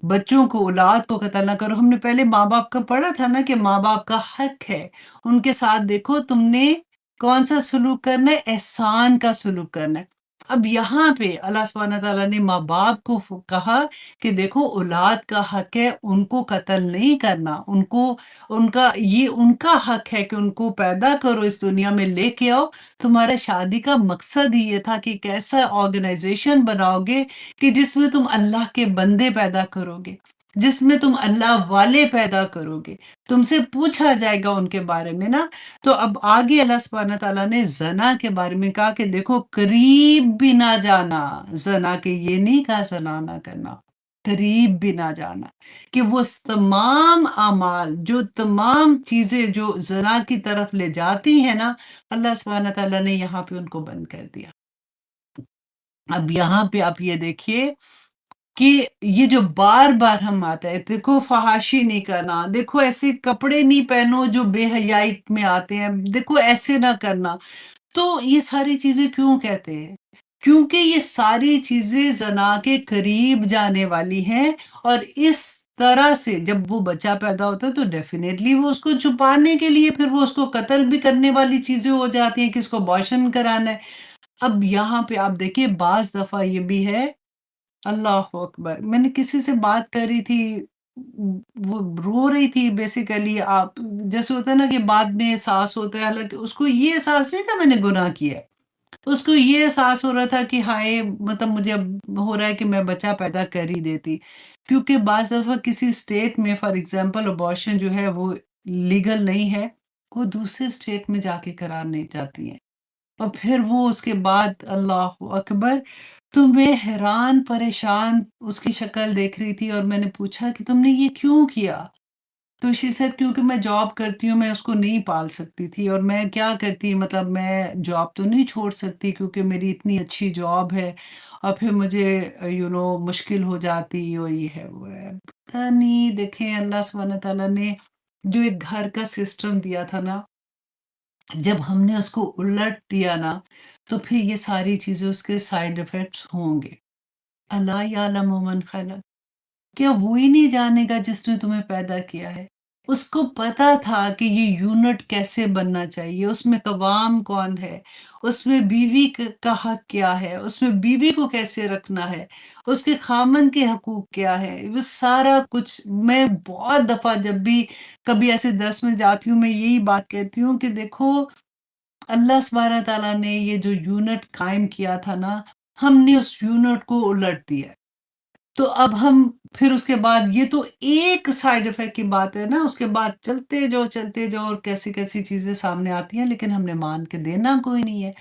بچوں کو، اولاد کو قتل نہ کرو، ہم نے پہلے ماں باپ کا پڑھا تھا نا کہ ماں باپ کا حق ہے ان کے ساتھ، دیکھو تم نے کون سا سلوک کرنا ہے، احسان کا سلوک کرنا ہے۔ اب یہاں پہ اللہ سبحانہ تعالیٰ نے ماں باپ کو کہا کہ دیکھو اولاد کا حق ہے، ان کو قتل نہیں کرنا، ان کو، ان کا حق ہے کہ ان کو پیدا کرو، اس دنیا میں لے کے آؤ۔ تمہارا شادی کا مقصد ہی یہ تھا کہ ایک ایسا آرگنائزیشن بناؤ گے کہ جس میں تم اللہ کے بندے پیدا کرو گے، جس میں تم اللہ والے پیدا کرو گے، تم سے پوچھا جائے گا ان کے بارے میں نا۔ تو اب آگے اللہ سبحانہ تعالیٰ نے زنا کے بارے میں کہا کہ دیکھو قریب بھی نہ جانا زنا کے، یہ نہیں کہا زنا نہ کرنا، قریب بھی نہ جانا، کہ وہ تمام اعمال، جو تمام چیزیں جو زنا کی طرف لے جاتی ہیں نا، اللہ سبحانہ تعالیٰ نے یہاں پہ ان کو بند کر دیا۔ اب یہاں پہ آپ یہ دیکھیے کہ یہ جو بار بار ہم آتا ہے، دیکھو فحاشی نہیں کرنا، دیکھو ایسے کپڑے نہیں پہنو جو بے حیائی میں آتے ہیں، دیکھو ایسے نہ کرنا، تو یہ ساری چیزیں کیوں کہتے ہیں؟ کیونکہ یہ ساری چیزیں زنا کے قریب جانے والی ہیں، اور اس طرح سے جب وہ بچہ پیدا ہوتا ہے تو ڈیفینیٹلی وہ اس کو چھپانے کے لیے پھر وہ اس کو قتل بھی کرنے والی چیزیں ہو جاتی ہیں کہ اس کو ابارشن کرانا ہے۔ اب یہاں پہ آپ دیکھیے بعض دفعہ یہ بھی ہے، اللہ اکبر، میں نے کسی سے بات کر رہی تھی، وہ رو رہی تھی بیسیکلی، آپ جیسے ہوتا ہے نا کہ بعد میں احساس ہوتا ہے، حالانکہ اس کو یہ احساس نہیں تھا میں نے گناہ کیا ہے، اس کو یہ احساس ہو رہا تھا کہ ہائے، مطلب مجھے اب ہو رہا ہے کہ میں بچہ پیدا کر ہی دیتی، کیونکہ بعض دفعہ کسی اسٹیٹ میں فار ایگزامپل ابارشن جو ہے وہ لیگل نہیں ہے، وہ دوسرے اسٹیٹ میں جا کے کرانے جاتی ہیں، اور پھر وہ اس کے بعد اللہ اکبر، تو میں حیران پریشان اس کی شکل دیکھ رہی تھی، اور میں نے پوچھا کہ تم نے یہ کیوں کیا؟ تو شی سیڈ کیونکہ میں جاب کرتی ہوں، میں اس کو نہیں پال سکتی تھی، اور میں کیا کرتی، مطلب میں جاب تو نہیں چھوڑ سکتی کیونکہ میری اتنی اچھی جاب ہے، اور پھر مجھے مشکل ہو جاتی، اور یہ ہے وہ ہے، پتہ نہیں، دیکھیں اللہ سبحانہ تعالیٰ نے جو ایک گھر کا سسٹم دیا تھا نا، جب ہم نے اس کو الٹ دیا نا، تو پھر یہ ساری چیزیں اس کے سائیڈ افیکٹس ہوں گے۔ اللہ یعلم من خلق، کیا وہی نہیں جانے گا جس نے تمہیں پیدا کیا ہے؟ اس کو پتا تھا کہ یہ یونٹ کیسے بننا چاہیے، اس میں قوام کون ہے، اس میں بیوی کا حق کیا ہے، اس میں بیوی کو کیسے رکھنا ہے، اس کے خامن کے حقوق کیا ہے، وہ سارا کچھ۔ میں بہت دفعہ جب بھی کبھی ایسے درس میں جاتی ہوں، میں یہی بات کہتی ہوں کہ دیکھو اللہ سبحانہ تعالیٰ نے یہ جو یونٹ قائم کیا تھا نا، ہم نے اس یونٹ کو الٹ دیا، تو اب ہم پھر اس کے بعد یہ تو ایک سائیڈ افیکٹ کی بات ہے نا، اس کے بعد چلتے جاؤ اور کیسی کیسی چیزیں سامنے آتی ہیں، لیکن ہم نے مان کے دینا کوئی نہیں ہے۔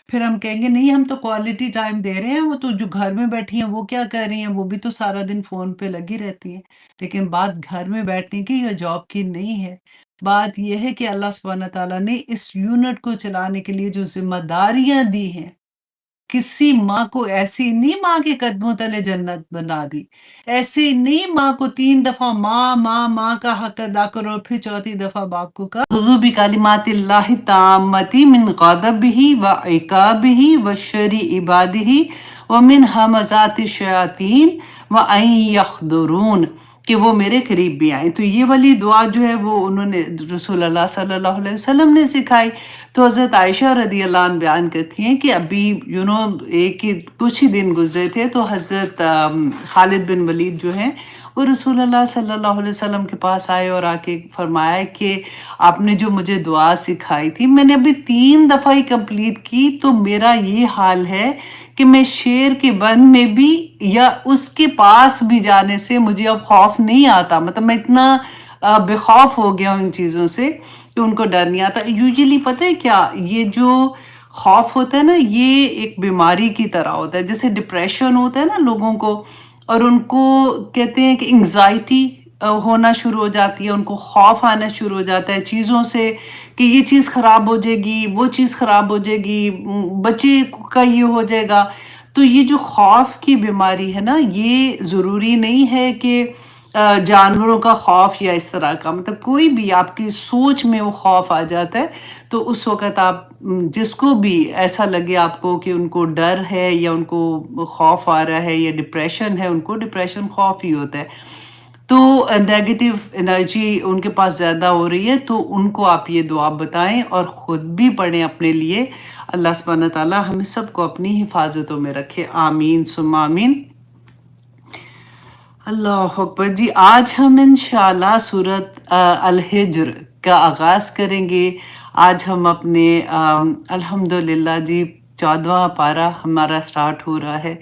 پھر ہم کہیں گے نہیں، ہم تو کوالٹی ٹائم دے رہے ہیں، وہ تو جو گھر میں بیٹھی ہیں وہ کیا کر رہی ہیں، وہ بھی تو سارا دن فون پہ لگی رہتی ہیں۔ لیکن بات گھر میں بیٹھنے کی یا جاب کی نہیں ہے، بات یہ ہے کہ اللہ سبحانہ تعالیٰ نے اس یونٹ کو چلانے کے لیے جو ذمہ داریاں دی ہیں، کسی ماں کو ایسی نہیں ماں کے قدموں تلے جنت بنا دی، ایسے نہیں ماں کو 3 دفعہ ماں ماں ماں کا حق ادا کرو، اور پھر چوتھی دفعہ باپ کو کہا اعوذ بکلمات اللہ التامۃ من غضبہ وعقابہ وشر عبادہ ومن ہمزات الشیاطین وان یحضرون، کہ وہ میرے قریب بھی آئیں۔ تو یہ والی دعا جو ہے وہ انہوں نے رسول اللہ صلی اللہ علیہ وسلم نے سکھائی۔ تو حضرت عائشہ رضی اللہ عنہ بیان کرتی ہیں کہ ابھی کچھ ہی دن گزرے تھے، تو حضرت خالد بن ولید جو ہیں وہ رسول اللہ صلی اللہ علیہ وسلم کے پاس آئے اور آ کے فرمایا کہ آپ نے جو مجھے دعا سکھائی تھی، میں نے ابھی 3 دفعہ ہی کمپلیٹ کی، تو میرا یہ حال ہے کہ میں شیر کے بن میں بھی یا اس کے پاس بھی جانے سے مجھے اب خوف نہیں آتا، مطلب میں اتنا بے خوف ہو گیا ہوں ان چیزوں سے کہ ان کو ڈر نہیں آتا۔ یوزلی پتہ ہے کیا، یہ جو خوف ہوتا ہے نا یہ ایک بیماری کی طرح ہوتا ہے، جیسے ڈپریشن ہوتا ہے نا لوگوں کو، اور ان کو کہتے ہیں کہ انگزائٹی ہونا شروع ہو جاتی ہے، ان کو خوف آنا شروع ہو جاتا ہے چیزوں سے، کہ یہ چیز خراب ہو جائے گی، وہ چیز خراب ہو جائے گی، بچے کا یہ ہو جائے گا۔ تو یہ جو خوف کی بیماری ہے نا، یہ ضروری نہیں ہے کہ جانوروں کا خوف یا اس طرح کا، مطلب کوئی بھی آپ کی سوچ میں وہ خوف آ جاتا ہے، تو اس وقت آپ جس کو بھی ایسا لگے آپ کو کہ ان کو ڈر ہے یا ان کو خوف آ رہا ہے یا ڈپریشن ہے، ان کو ڈپریشن خوف ہی ہوتا ہے، تو نیگیٹو انرجی ان کے پاس زیادہ ہو رہی ہے، تو ان کو آپ یہ دعا بتائیں اور خود بھی پڑھیں اپنے لیے۔ اللہ سبحانہ تعالیٰ ہمیں سب کو اپنی حفاظتوں میں رکھے، آمین ثم آمین۔ اللہ اکبر جی، آج ہم انشاءاللہ سورت الحجر کا آغاز کریں گے۔ آج ہم اپنے الحمدللہ جی 14واں پارہ ہمارا سٹارٹ ہو رہا ہے۔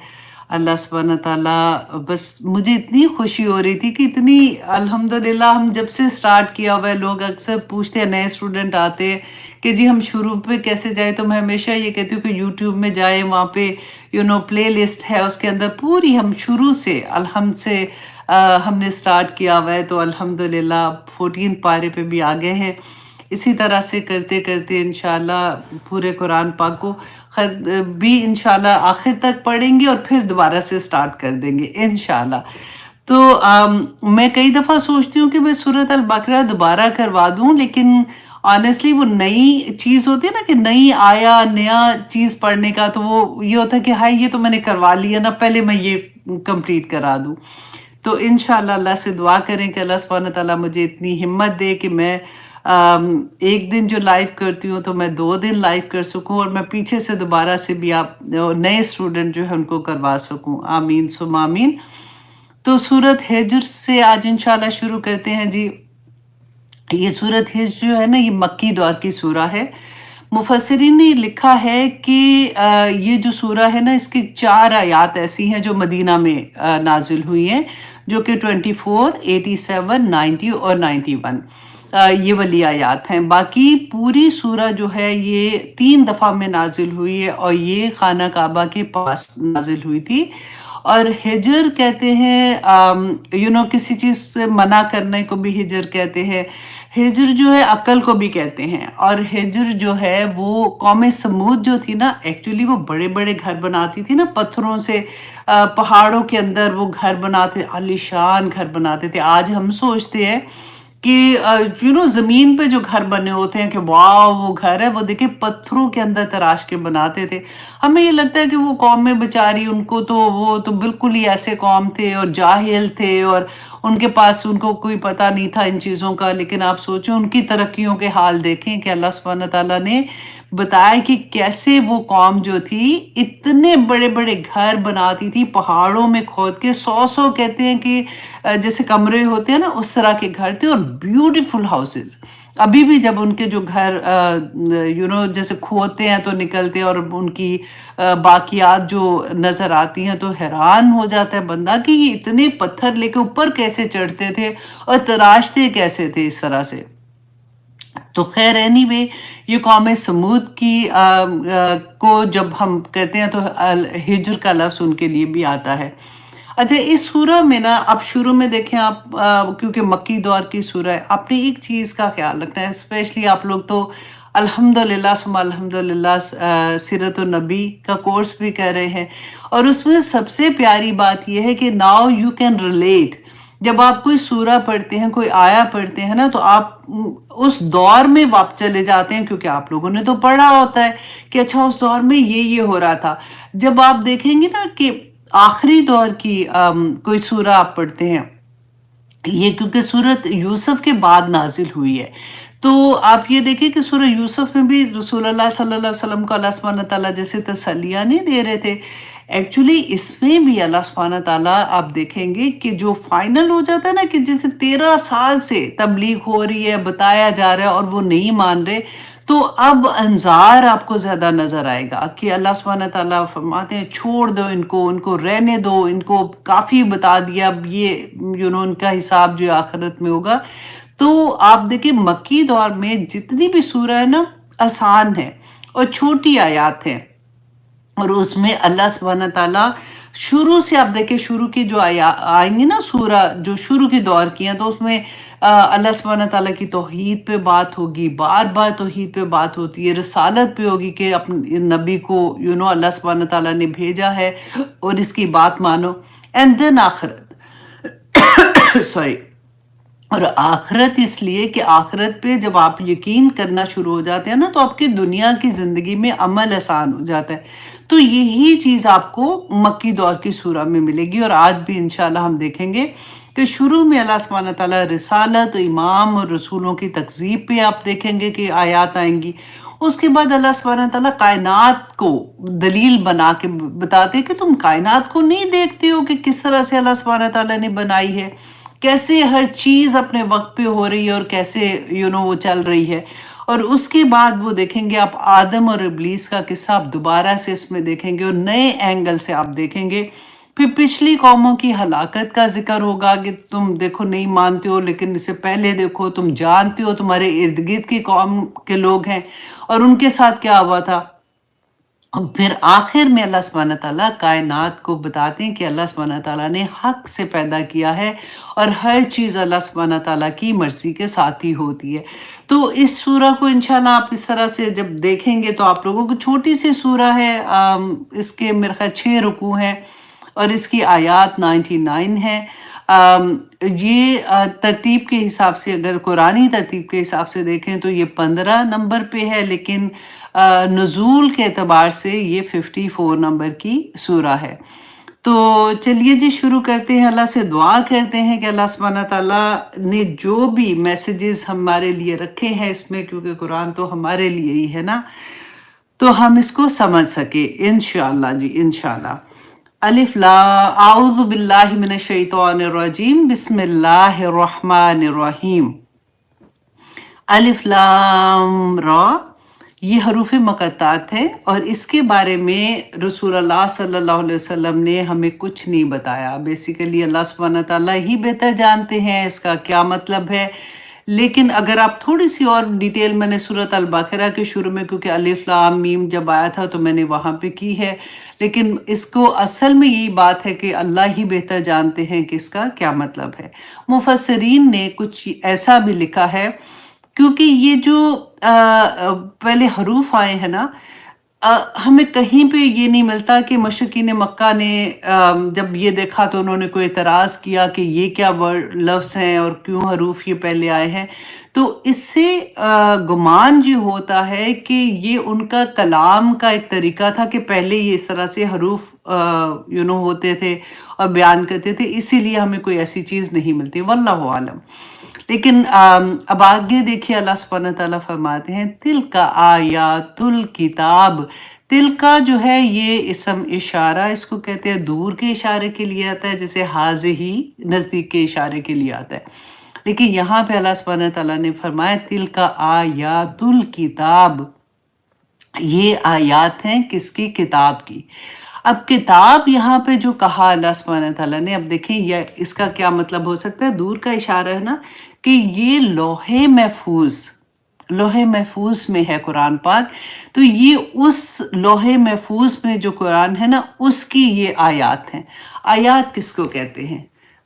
اللہ سبحانہ تعالیٰ، بس مجھے اتنی خوشی ہو رہی تھی کہ اتنی الحمدللہ ہم جب سے سٹارٹ کیا ہوا ہے، لوگ اکثر پوچھتے ہیں، نئے اسٹوڈنٹ آتے ہیں کہ جی ہم شروع پہ کیسے جائیں، تو میں ہمیشہ یہ کہتی ہوں کہ یوٹیوب میں جائیں، وہاں پہ پلے لسٹ ہے، اس کے اندر پوری ہم شروع سے الحمد سے ہم نے سٹارٹ کیا ہوا ہے، تو الحمدللہ 14 پارے پہ بھی آگے ہیں۔ اسی طرح سے کرتے کرتے انشاءاللہ پورے قرآن پاک کو بھی انشاءاللہ آخر تک پڑھیں گے اور پھر دوبارہ سے سٹارٹ کر دیں گے انشاءاللہ۔ تو میں کئی دفعہ سوچتی ہوں کہ میں سورۃ البقرہ دوبارہ کروا دوں، لیکن آنیسٹلی وہ نئی چیز ہوتی ہے نا، کہ نئی آیا نیا چیز پڑھنے کا، تو وہ یہ ہوتا ہے کہ ہائی یہ تو میں نے کروا لیا نا، پہلے میں یہ کمپلیٹ کرا دوں۔ تو انشاءاللہ اللہ سے دعا کریں کہ اللہ سبحانہ تعالیٰ مجھے اتنی ہمت دے کہ میں ایک دن جو لائیو کرتی ہوں تو میں 2 دن لائیو کر سکوں، اور میں پیچھے سے دوبارہ سے بھی آپ نئے اسٹوڈنٹ جو ہے ان کو کروا سکوں، آمین ثم آمین۔ تو سورت ہجر سے آج انشاءاللہ شروع کرتے ہیں جی۔ یہ سورت ہجر جو ہے نا، یہ مکی دور کی سورہ ہے۔ مفسرین نے لکھا ہے کہ یہ جو سورہ ہے نا، اس کی 4 آیات ایسی ہیں جو مدینہ میں نازل ہوئی ہیں، جو کہ 24، 87، 90 اور 91 یہ والی آیات ہیں۔ باقی پوری سورہ جو ہے یہ 3 دفعہ میں نازل ہوئی ہے، اور یہ خانہ کعبہ کے پاس نازل ہوئی تھی۔ اور ہجر کہتے ہیں کسی چیز سے منع کرنے کو بھی ہجر کہتے ہیں۔ ہجر جو ہے عقل کو بھی کہتے ہیں، اور ہجر جو ہے وہ قوم سمود جو تھی نا، ایکچولی وہ بڑے بڑے گھر بناتی تھی نا پتھروں سے، پہاڑوں کے اندر وہ گھر بناتے، عالی شان گھر بناتے تھے۔ آج ہم سوچتے ہیں کہ زمین پہ جو گھر بنے ہوتے ہیں کہ واو وہ گھر ہے، وہ دیکھیں پتھروں کے اندر تراش کے بناتے تھے۔ ہمیں یہ لگتا ہے کہ وہ قوم میں بیچاری، ان کو تو وہ تو بالکل ہی ایسے قوم تھے اور جاہل تھے، اور ان کے پاس ان کو کوئی پتہ نہیں تھا ان چیزوں کا، لیکن آپ سوچیں ان کی ترقیوں کے حال دیکھیں کہ اللہ سبحانہ تعالیٰ نے بتایا کہ کیسے وہ قوم جو تھی اتنے بڑے بڑے گھر بناتی تھی پہاڑوں میں کھود کے، 100 کہتے ہیں کہ جیسے کمرے ہوتے ہیں نا اس طرح کے گھر تھے، اور بیوٹیفل ہاؤسز۔ ابھی بھی جب ان کے جو گھر جیسے کھودتے ہیں تو نکلتے ہیں، اور ان کی باقیات جو نظر آتی ہیں تو حیران ہو جاتا ہے بندہ کہ یہ اتنے پتھر لے کے اوپر کیسے چڑھتے تھے اور تراشتے کیسے تھے اس طرح سے۔ تو خیر اینی وے، یہ قوم سمود کی کو جب ہم کہتے ہیں تو ہجر کا لفظ ان کے لیے بھی آتا ہے۔ اچھا، اس سورہ میں نا اب شروع میں دیکھیں آپ، کیونکہ مکی دور کی سورہ ہے، آپ نے ایک چیز کا خیال رکھنا ہے، اسپیشلی آپ لوگ تو الحمدللہ ثم الحمدللہ سیرت النبی کا کورس بھی کر رہے ہیں، اور اس میں سب سے پیاری بات یہ ہے کہ ناؤ یو کین ریلیٹ۔ جب آپ کوئی سورہ پڑھتے ہیں، کوئی آیا پڑھتے ہیں نا، تو آپ اس دور میں واپس چلے جاتے ہیں، کیونکہ آپ لوگوں نے تو پڑھا ہوتا ہے کہ اچھا اس دور میں یہ ہو رہا تھا۔ جب آپ دیکھیں گے نا کہ آخری دور کی کوئی سورہ آپ پڑھتے ہیں، یہ کیونکہ سورت یوسف کے بعد نازل ہوئی ہے، تو آپ یہ دیکھیں کہ سورہ یوسف میں بھی رسول اللہ صلی اللہ علیہ وسلم کو اللہ سبحانہ تعالیٰ جیسے تسلیاں نہیں دے رہے تھے، ایکچولی اس میں بھی اللہ سبحانہ تعالیٰ آپ دیکھیں گے کہ جو فائنل ہو جاتا ہے نا، کہ جیسے 13 سال سے تبلیغ ہو رہی ہے، بتایا جا رہا ہے اور وہ نہیں مان رہے، تو اب انظار آپ کو زیادہ نظر آئے گا کہ اللہ سبحانہ تعالیٰ فرماتے ہیں چھوڑ دو ان کو رہنے دو، ان کو کافی بتا دیا، اب یہ ان کا حساب جو آخرت میں ہوگا۔ تو آپ دیکھیں مکی دور میں جتنی بھی سورہ ہے نا آسان ہے، اور چھوٹی آیات ہیں، اور اس میں اللہ سبحانہ تعالیٰ شروع سے، آپ دیکھیں شروع کی جو آئیں گی نا سورہ جو شروع کی دور کی ہیں، تو اس میں اللہ سبحانہ تعالیٰ کی توحید پہ بات ہوگی، بار بار توحید پہ بات ہوتی ہے، رسالت پہ ہوگی کہ اپنے نبی کو اللہ سبحانہ تعالیٰ نے بھیجا ہے اور اس کی بات مانو. اینڈ دین آخرت سوری. اور آخرت اس لیے کہ آخرت پہ جب آپ یقین کرنا شروع ہو جاتے ہیں نا، تو آپ کی دنیا کی زندگی میں عمل آسان ہو جاتا ہے. تو یہی چیز آپ کو مکی دور کی سورہ میں ملے گی، اور آج بھی انشاءاللہ ہم دیکھیں گے کہ شروع میں اللہ سبحانہ تعالیٰ رسالت، امام اور رسولوں کی تکذیب پہ آپ دیکھیں گے کہ آیات آئیں گی. اس کے بعد اللہ سبحانہ تعالیٰ کائنات کو دلیل بنا کے بتاتے ہیں کہ تم کائنات کو نہیں دیکھتے ہو کہ کس طرح سے اللہ سبحانہ تعالیٰ نے بنائی ہے، کیسے ہر چیز اپنے وقت پہ ہو رہی ہے اور کیسے وہ چل رہی ہے. اور اس کے بعد وہ دیکھیں گے آپ آدم اور ابلیس کا قصہ آپ دوبارہ سے اس میں دیکھیں گے، اور نئے اینگل سے آپ دیکھیں گے. پھر پچھلی قوموں کی ہلاکت کا ذکر ہوگا کہ تم دیکھو نہیں مانتے ہو، لیکن اس سے پہلے دیکھو تم جانتے ہو تمہارے ارد گرد کی قوم کے لوگ ہیں اور ان کے ساتھ کیا ہوا تھا. اور پھر آخر میں اللہ سبحانہ تعالیٰ کائنات کو بتاتے ہیں کہ اللہ سبحانہ تعالیٰ نے حق سے پیدا کیا ہے اور ہر چیز اللہ سبحانہ تعالیٰ کی مرضی کے ساتھ ہی ہوتی ہے. تو اس سورہ کو انشاءاللہ آپ اس طرح سے جب دیکھیں گے تو آپ لوگوں کو چھوٹی سی سورہ ہے، اس کے میرے خیال 6 رکوع ہیں اور اس کی آیات 99 ہیں. یہ ترتیب کے حساب سے اگر قرآنی ترتیب کے حساب سے دیکھیں تو یہ 15 نمبر پہ ہے، لیکن نزول کے اعتبار سے یہ 54 نمبر کی سورہ ہے. تو چلیے جی شروع کرتے ہیں. اللہ سے دعا کرتے ہیں کہ اللہ سبحانہ تعالیٰ نے جو بھی میسیجز ہمارے لیے رکھے ہیں اس میں، کیونکہ قرآن تو ہمارے لیے ہی ہے نا، تو ہم اس کو سمجھ سکے انشاءاللہ جی انشاءاللہ. الف لا اعوذ باللہ من الشیطان الرجیم بسم اللہ الرحمن الرحیم. الف لام را یہ حروف مقطعات ہیں، اور اس کے بارے میں رسول اللہ صلی اللہ علیہ وسلم نے ہمیں کچھ نہیں بتایا. بیسیکلی اللہ سبحانہ تعالیٰ ہی بہتر جانتے ہیں اس کا کیا مطلب ہے. لیکن اگر آپ تھوڑی سی اور ڈیٹیل، میں نے سورۃ البقرہ کے شروع میں کیونکہ الف لام میم جب آیا تھا تو میں نے وہاں پہ کی ہے، لیکن اس کو اصل میں یہی بات ہے کہ اللہ ہی بہتر جانتے ہیں کہ اس کا کیا مطلب ہے. مفسرین نے کچھ ایسا بھی لکھا ہے، کیونکہ یہ جو پہلے حروف آئے ہیں نا، ہمیں کہیں پہ یہ نہیں ملتا کہ مشرکین مکہ نے جب یہ دیکھا تو انہوں نے کوئی اعتراض کیا کہ یہ کیا لفظ ہیں اور کیوں حروف یہ پہلے آئے ہیں. تو اس سے گمان یہ ہوتا ہے کہ یہ ان کا کلام کا ایک طریقہ تھا کہ پہلے یہ اس طرح سے حروف ہوتے تھے اور بیان کرتے تھے، اسی لیے ہمیں کوئی ایسی چیز نہیں ملتی، واللہ عالم. لیکن اب آگے دیکھیے اللہ سبحانہ تعالیٰ فرماتے ہیں تلک آیات الکتاب. تل کا جو ہے یہ اسم اشارہ، اس کو کہتے ہیں دور کے اشارے کے لیے آتا ہے، جیسے حاضی نزدیک کے اشارے کے لیے آتا ہے. لیکن یہاں پہ اللہ سبحانہ تعالیٰ نے فرمایا تلک آیات الکتاب، یہ آیات ہیں کس کی؟ کتاب کی. اب کتاب یہاں پہ جو کہا اللہ سبحانہ تعالیٰ نے، اب دیکھیں یہ اس کا کیا مطلب ہو سکتا ہے. دور کا اشارہ ہے نا کہ یہ لوح محفوظ میں ہے قرآن پاک، تو یہ اس لوح محفوظ میں جو قرآن ہے نا اس کی یہ آیات ہیں. آیات کس کو کہتے ہیں؟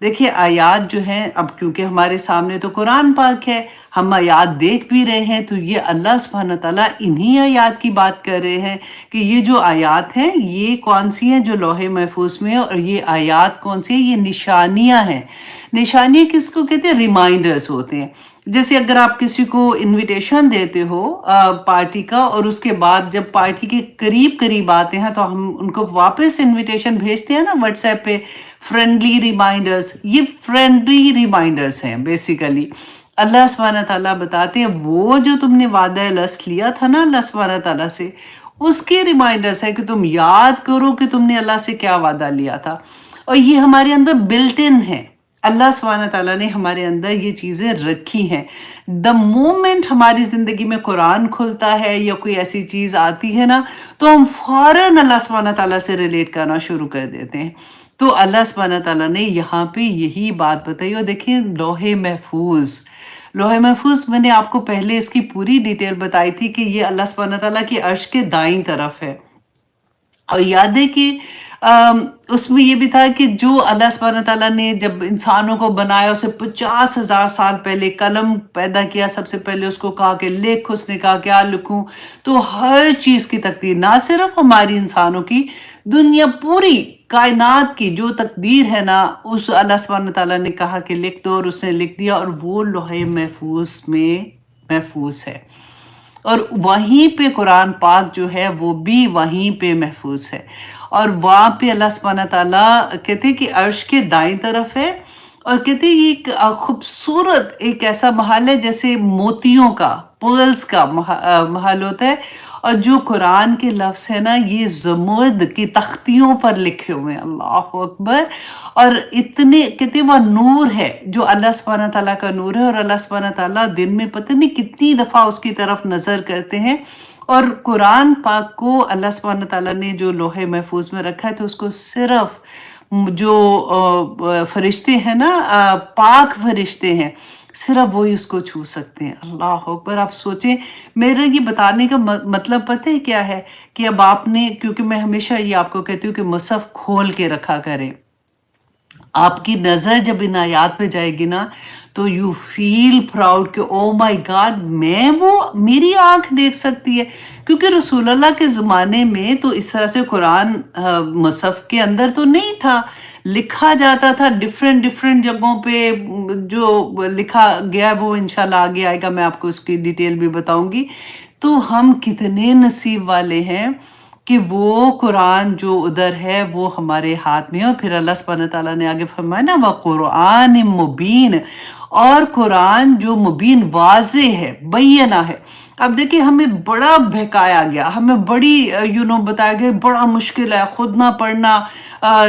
دیکھیے آیات جو ہیں، اب کیونکہ ہمارے سامنے تو قرآن پاک ہے، ہم آیات دیکھ بھی رہے ہیں، تو یہ اللہ سبحانہ تعالیٰ انہی آیات کی بات کر رہے ہیں کہ یہ جو آیات ہیں یہ کون سی ہیں جو لوح محفوظ میں ہیں، اور یہ آیات کون سی ہیں؟ یہ نشانیاں ہیں. نشانیاں کس کو کہتے ہیں؟ ریمائنڈرز ہوتے ہیں. جیسے اگر آپ کسی کو انویٹیشن دیتے ہو پارٹی کا، اور اس کے بعد جب پارٹی کے قریب آتے ہیں تو ہم ان کو واپس انویٹیشن بھیجتے ہیں نا واٹس ایپ پہ، فرینڈلی ریمائنڈرز. یہ فرینڈلی ریمائنڈرز ہیں بیسیکلی. اللہ سبحانہ تعالیٰ بتاتے ہیں وہ جو تم نے وعدہ الست لیا تھا نا اللہ سبحانہ تعالیٰ سے، اس کے ریمائنڈرز ہے کہ تم یاد کرو کہ تم نے اللہ سے کیا وعدہ لیا تھا. اور یہ ہمارے اندر بلٹ ان ہے، اللہ سبحانہ تعالیٰ نے ہمارے اندر یہ چیزیں رکھی ہیں. دا مومنٹ ہماری زندگی میں قرآن کھلتا ہے یا کوئی ایسی چیز آتی ہے نا، تو ہم فوراً اللہ سبحانہ تعالیٰ سے ریلیٹ کرنا شروع کر دیتے ہیں. تو اللہ سبحانہ تعالیٰ نے یہاں پہ یہی بات بتائی. اور دیکھیں لوح محفوظ، لوح محفوظ میں نے آپ کو پہلے اس کی پوری ڈیٹیل بتائی تھی کہ یہ اللہ سبحانہ تعالیٰ کی عرش کے دائیں طرف ہے، اور یاد ہے کہ اس میں یہ بھی تھا کہ جو اللہ سبحانہ تعالیٰ نے جب انسانوں کو بنایا، اسے 50,000 سال پہلے قلم پیدا کیا، سب سے پہلے اس کو کہا کہ لکھ، اس نے کہا کیا لکھوں، تو ہر چیز کی تقدیر، نہ صرف ہماری انسانوں کی، دنیا پوری کائنات کی جو تقدیر ہے نا، اس اللہ سبحانہ تعالیٰ نے کہا کہ لکھ دو، اور اس نے لکھ دیا، اور وہ لوح محفوظ میں محفوظ ہے، اور وہیں پہ قرآن پاک جو ہے وہ بھی وہیں پہ محفوظ ہے، اور وہاں پہ اللہ سبحانہ تعالیٰ کہتے ہیں کہ عرش کے دائیں طرف ہے، اور کہتے ہیں یہ ایک خوبصورت ایک ایسا محل ہے جیسے موتیوں کا، پرلز کا محل ہوتا ہے، اور جو قرآن کے لفظ ہے نا یہ زمرد کی تختیوں پر لکھے ہوئے ہیں، اللہ اکبر، اور اتنے کہتے وہ نور ہے جو اللہ سبحانہ تعالیٰ کا نور ہے، اور اللہ سبحانہ تعالیٰ دن میں پتہ نہیں کتنی دفعہ اس کی طرف نظر کرتے ہیں، اور قرآن پاک کو اللہ سبحانہ تعالیٰ نے جو لوح محفوظ میں رکھا ہے تو اس کو صرف جو فرشتے ہیں نا، پاک فرشتے ہیں، صرف وہی اس کو چھو سکتے ہیں، اللہ اکبر۔ آپ سوچیں، میرا یہ بتانے کا مطلب پتہ ہے کیا ہے، کہ اب آپ نے، کیونکہ میں ہمیشہ یہ آپ کو کہتی ہوں کہ مصحف کھول کے رکھا کریں، آپ کی نظر جب ان آیات پہ جائے گی نا تو یو فیل پراؤڈ کہ او مائی گاڈ، میں وہ میری آنکھ دیکھ سکتی ہے، کیونکہ رسول اللہ کے زمانے میں تو اس طرح سے قرآن مصحف کے اندر تو نہیں تھا، لکھا جاتا تھا ڈیفرنٹ جگہوں پہ، جو لکھا گیا وہ انشاءاللہ آگے آئے گا، میں آپ کو اس کی ڈیٹیل بھی بتاؤں گی۔ تو ہم کتنے نصیب والے ہیں کہ وہ قرآن جو ادھر ہے وہ ہمارے ہاتھ میں ہے، اور پھر اللہ سبحانہ تعالیٰ نے آگے فرمایا نا وَقُرْآنٍ مُبِينٍ، اور قرآن جو مبین واضح ہے، بینہ ہے۔ اب دیکھیں ہمیں بڑا بہکایا گیا، ہمیں بڑی بتایا گیا بڑا مشکل ہے، خود نہ پڑھنا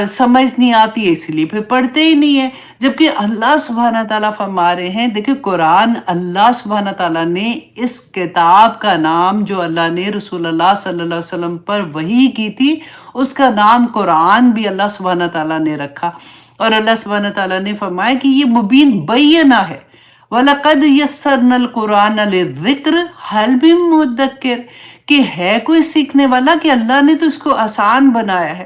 سمجھ نہیں آتی ہے، اسی لیے پھر پڑھتے ہی نہیں ہیں، جبکہ اللہ سبحانہ تعالیٰ فرما رہے ہیں، دیکھیں قرآن اللہ سبحانہ تعالیٰ نے اس کتاب کا نام جو اللہ نے رسول اللہ صلی اللہ علیہ وسلم پر وحی کی تھی، اس کا نام قرآن بھی اللہ سبحانہ تعالیٰ نے رکھا، اور اللہ سبحانہ تعالیٰ نے فرمایا کہ یہ مبین بینہ ہے، وَلَقَدْ يَسَّرْنَا الْقُرْآنَ لِلذِّكْرِ هَلْ مِن مُدَّكِّرٍ، کہ ہے کوئی سیکھنے والا، کہ اللہ نے تو اس کو آسان بنایا ہے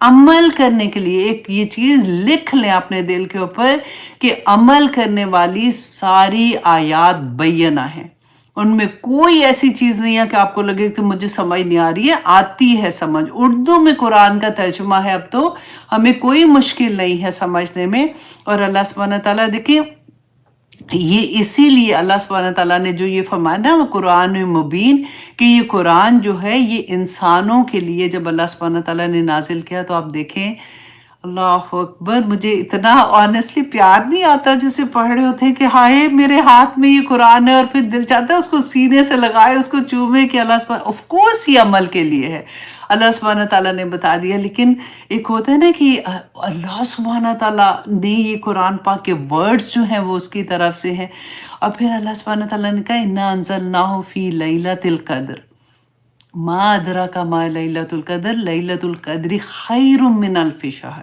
عمل کرنے کے لیے۔ ایک یہ چیز لکھ لیں اپنے دل کے اوپر کہ عمل کرنے والی ساری آیات بینہ ہیں، ان میں کوئی ایسی چیز نہیں ہے کہ آپ کو لگے کہ مجھے سمجھ نہیں آ رہی ہے، آتی ہے سمجھ۔ اردو میں قرآن کا ترجمہ ہے اب تو، ہمیں کوئی مشکل نہیں ہے سمجھنے میں، اور اللہ سبحانہ تعالیٰ دیکھیں یہ اسی لیے اللہ سبحانہ تعالیٰ نے جو یہ فرمایا نا قرآن مبین، کہ یہ قرآن جو ہے یہ انسانوں کے لیے جب اللہ سبحانہ تعالیٰ نے نازل کیا، تو آپ دیکھیں اللہ اکبر، مجھے اتنا آنیسٹلی پیار نہیں آتا جیسے پڑھ رہے ہوتے ہیں کہ ہائے میرے ہاتھ میں یہ قرآن ہے، اور پھر دل چاہتا ہے اس کو سینے سے لگائے، اس کو چومے، کہ اللہ سبحانہ آف کورس یہ عمل کے لیے ہے، اللہ سبحانہ تعالیٰ نے بتا دیا، لیکن ایک ہوتا ہے نا کہ اللہ سبحانہ تعالیٰ نے یہ قرآن پاک کے ورڈز جو ہیں وہ اس کی طرف سے ہیں، اور پھر اللہ سبحانہ تعالیٰ نے کہا اِنَّا أَنزَلْنَاهُ فِي لَيْلَةِ الْقَدْرِ ما ادراک ما لیلۃ القدر لیلۃ القدر خیر من الف شہر،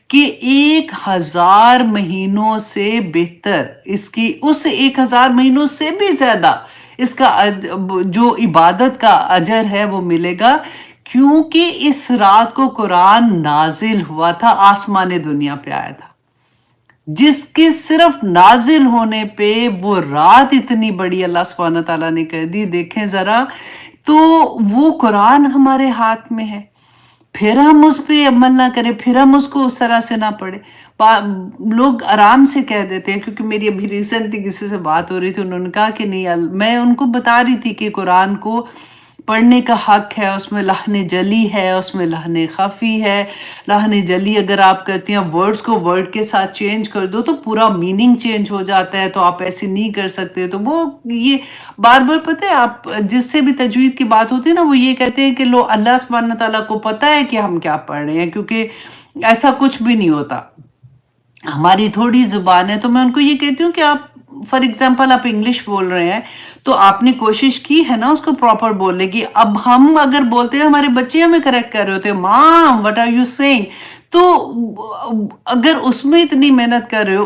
کہ 1000 مہینوں سے بہتر، اس کی اس 1000 مہینوں سے بھی زیادہ اس کا جو عبادت کا اجر ہے وہ ملے گا، کیونکہ اس رات کو قرآن نازل ہوا تھا، آسمان دنیا پہ آیا تھا، جس کے صرف نازل ہونے پہ وہ رات اتنی بڑی اللہ سبحانہ تعالیٰ نے کر دی۔ دیکھیں ذرا، تو وہ قرآن ہمارے ہاتھ میں ہے، پھر ہم اس پہ عمل نہ کریں، پھر ہم اس کو اس طرح سے نہ پڑھیں۔ لوگ آرام سے کہہ دیتے ہیں، کیونکہ میری ابھی ریسنٹلی کسی سے بات ہو رہی تھی، انہوں نے کہا کہ نہیں، میں ان کو بتا رہی تھی کہ قرآن کو پڑھنے کا حق ہے، اس میں لحن جلی ہے، اس میں لحن خفی ہے، لحن جلی اگر آپ کرتی ہیں ورڈز کو ورڈ کے ساتھ چینج کر دو تو پورا میننگ چینج ہو جاتا ہے، تو آپ ایسے نہیں کر سکتے، تو وہ یہ بار بار پتہ ہے، آپ جس سے بھی تجوید کی بات ہوتی ہے نا وہ یہ کہتے ہیں کہ لو اللہ سبحانہ تعالیٰ کو پتہ ہے کہ ہم کیا پڑھ رہے ہیں، کیونکہ ایسا کچھ بھی نہیں ہوتا، ہماری تھوڑی زبان ہے۔ تو میں ان کو یہ کہتی ہوں کہ آپ فار ایگزامپل آپ انگلش بول رہے ہیں تو آپ نے کوشش کی ہے نا اس کو پراپر بولنے کی، اب ہم اگر بولتے ہیں ہمارے بچے ہمیں کریکٹ کر رہے ہوتے ہیں، مام وٹ آر یو سیئنگ، تو اگر اس میں اتنی محنت کر رہے ہو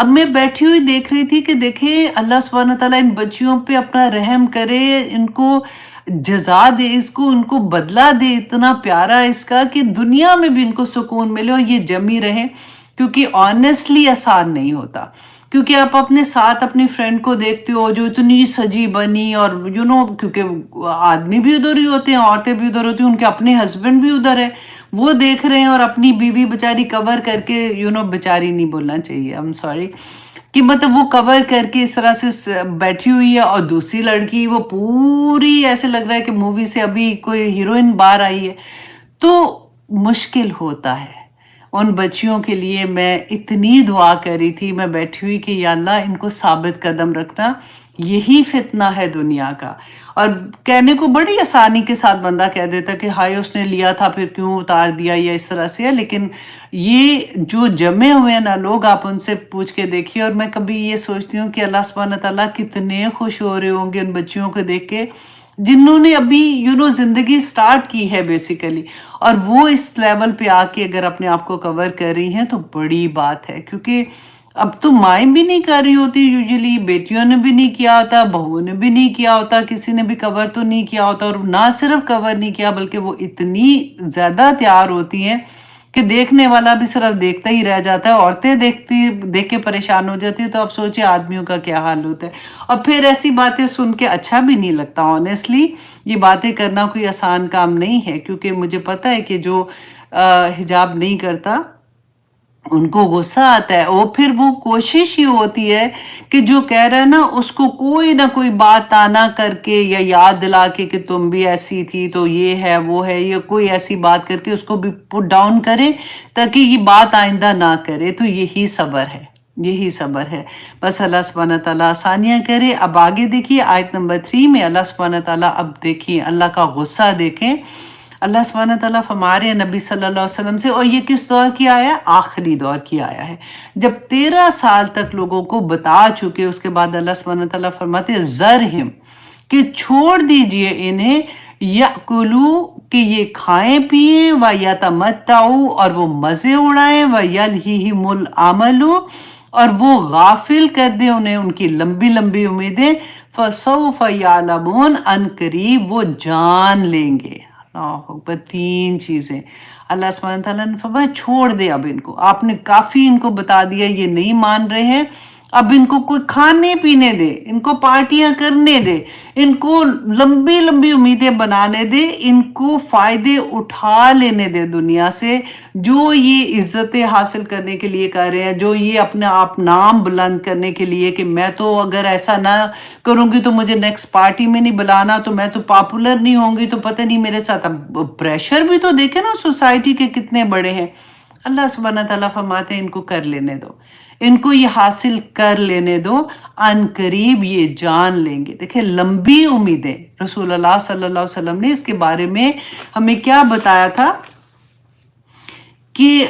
اب میں بیٹھی ہوئی دیکھ رہی تھی کہ دیکھیں اللہ سبحانہ تعالیٰ ان بچیوں پہ اپنا رحم کرے، ان کو جزا دے، ان کو بدلہ دے اتنا پیارا اس کا کہ دنیا میں بھی ان کو سکون ملے اور یہ جمی رہے، کیونکہ آنیسٹلی آسان نہیں ہوتا، کیونکہ آپ اپنے ساتھ اپنی فرینڈ کو دیکھتے ہو جو اتنی سجی بنی، اور کیونکہ آدمی بھی ادھر ہی ہوتے ہیں، عورتیں بھی ادھر ہوتی ہیں، ان کے اپنے ہسبینڈ بھی ادھر ہے، وہ دیکھ رہے ہیں، اور اپنی بیوی بیچاری کور کر کے بیچاری نہیں بولنا چاہیے، I'm sorry، کہ مطلب وہ کور کر کے اس طرح سے بیٹھی ہوئی ہے، اور دوسری لڑکی وہ پوری ایسے لگ رہا ہے کہ مووی سے ابھی کوئی ہیروئن باہر آئی ہے، تو مشکل ہوتا ہے ان بچیوں کے لیے۔ میں اتنی دعا کر رہی تھی میں بیٹھی ہوئی کہ یا اللہ ان کو ثابت قدم رکھنا، یہی فتنہ ہے دنیا کا۔ اور کہنے کو بڑی آسانی کے ساتھ بندہ کہہ دیتا کہ ہائے اس نے لیا تھا پھر کیوں اتار دیا، یا اس طرح سے ہے، لیکن یہ جو جمے ہوئے ہیں نا لوگ، آپ ان سے پوچھ کے دیکھیے، اور میں کبھی یہ سوچتی ہوں کہ اللہ سبحانہ تعالیٰ کتنے خوش ہو رہے ہوں گے ان بچیوں کو دیکھ کے، جنہوں نے ابھی زندگی سٹارٹ کی ہے بیسیکلی، اور وہ اس لیول پہ آ کے اگر اپنے آپ کو کور کر رہی ہیں تو بڑی بات ہے، کیونکہ اب تو مائیں بھی نہیں کر رہی ہوتی، یوزلی بیٹیوں نے بھی نہیں کیا ہوتا، بہوؤں نے بھی نہیں کیا ہوتا، کسی نے بھی کور تو نہیں کیا ہوتا، اور نہ صرف کور نہیں کیا بلکہ وہ اتنی زیادہ تیار ہوتی ہیں کہ دیکھنے والا بھی صرف دیکھتا ہی رہ جاتا ہے، عورتیں دیکھ کے پریشان ہو جاتی ہیں، تو آپ سوچیں آدمیوں کا کیا حال ہوتا ہے۔ اور پھر ایسی باتیں سن کے اچھا بھی نہیں لگتا، آنیسٹلی یہ باتیں کرنا کوئی آسان کام نہیں ہے، کیونکہ مجھے پتہ ہے کہ جو حجاب نہیں کرتا ان کو غصہ آتا ہے، اور پھر وہ کوشش ہی ہوتی ہے کہ جو کہہ رہا ہے نا اس کو کوئی نہ کوئی بات تانا کر کے یا یاد دلا کے کہ تم بھی ایسی تھی تو یہ ہے وہ ہے، یا کوئی ایسی بات کر کے اس کو بھی پٹ ڈاؤن کرے تاکہ یہ بات آئندہ نہ کرے، تو یہی صبر ہے، یہی صبر ہے۔ بس اللہ سبحانہ تعالیٰ آسانیاں کرے۔ اب آگے دیکھیے آیت نمبر 3 میں اللہ سبحانہ تعالیٰ، اب دیکھیے اللہ کا غصہ دیکھیں، اللہ سبحانہ تعالیٰ فرما رہے ہیں نبی صلی اللہ علیہ وسلم سے، اور یہ کس دور کی آیا ہے؟ آخری دور کی آیا ہے، جب 13 سال تک لوگوں کو بتا چکے، اس کے بعد اللہ سبحانہ تعالیٰ فرماتے ہیں ذرہم، کہ چھوڑ دیجئے انہیں، یأکلوا، کہ یہ کھائیں پیئیں، وَیَتَمَتَّعُوا، اور وہ مزے اڑائیں، وَیَلْہِہِمُ الْعَمَلُ، اور وہ غافل کر دیں انہیں ان کی لمبی لمبی امیدیں، فَسَوْفَ يَعْلَمُونَ، ان قریب وہ جان لیں گے۔ اللہ اکبر، 3 چیزیں اللہ سبحانہ تعالیٰ نے فرمایا چھوڑ دے، اب ان کو آپ نے کافی ان کو بتا دیا، یہ نہیں مان رہے ہیں، اب ان کو کوئی کھانے پینے دے، ان کو پارٹیاں کرنے دے، ان کو لمبی لمبی امیدیں بنانے دے، ان کو فائدے اٹھا لینے دے دنیا سے، جو یہ عزتیں حاصل کرنے کے لیے کر رہے ہیں، جو یہ اپنے آپ نام بلند کرنے کے لیے کہ میں تو اگر ایسا نہ کروں گی تو مجھے نیکسٹ پارٹی میں نہیں بلانا، تو میں تو پاپولر نہیں ہوں گی، تو پتہ نہیں میرے ساتھ۔ اب پریشر بھی تو دیکھیں نا سوسائٹی کے کتنے بڑے ہیں۔ اللہ سبحانہ تعالیٰ فرماتے ہیں ان کو کر لینے دو، ان کو یہ حاصل کر لینے دو، ان قریب یہ جان لیں گے۔ دیکھیں لمبی امیدیں، رسول اللہ صلی اللہ علیہ وسلم نے اس کے بارے میں ہمیں کیا بتایا تھا کہ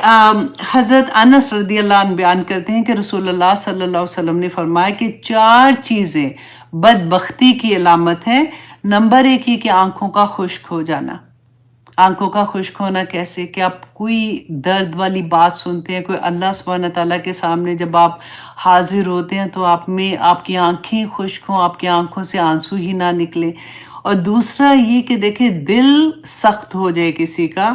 حضرت انس رضی اللہ عنہ بیان کرتے ہیں کہ رسول اللہ صلی اللہ علیہ وسلم نے فرمایا کہ 4 چیزیں بدبختی کی علامت ہیں۔ نمبر 1 یہ کہ آنکھوں کا خشک ہو جانا۔ آنکھوں کا خشک ہونا کیسے؟ کہ آپ کوئی درد والی بات سنتے ہیں، کوئی اللہ سبحانہ تعالیٰ کے سامنے جب آپ حاضر ہوتے ہیں تو آپ کی آنکھیں خشک ہوں، آپ کی آنکھوں سے آنسو ہی نہ نکلے۔ اور دوسرا یہ کہ دیکھیں دل سخت ہو جائے کسی کا،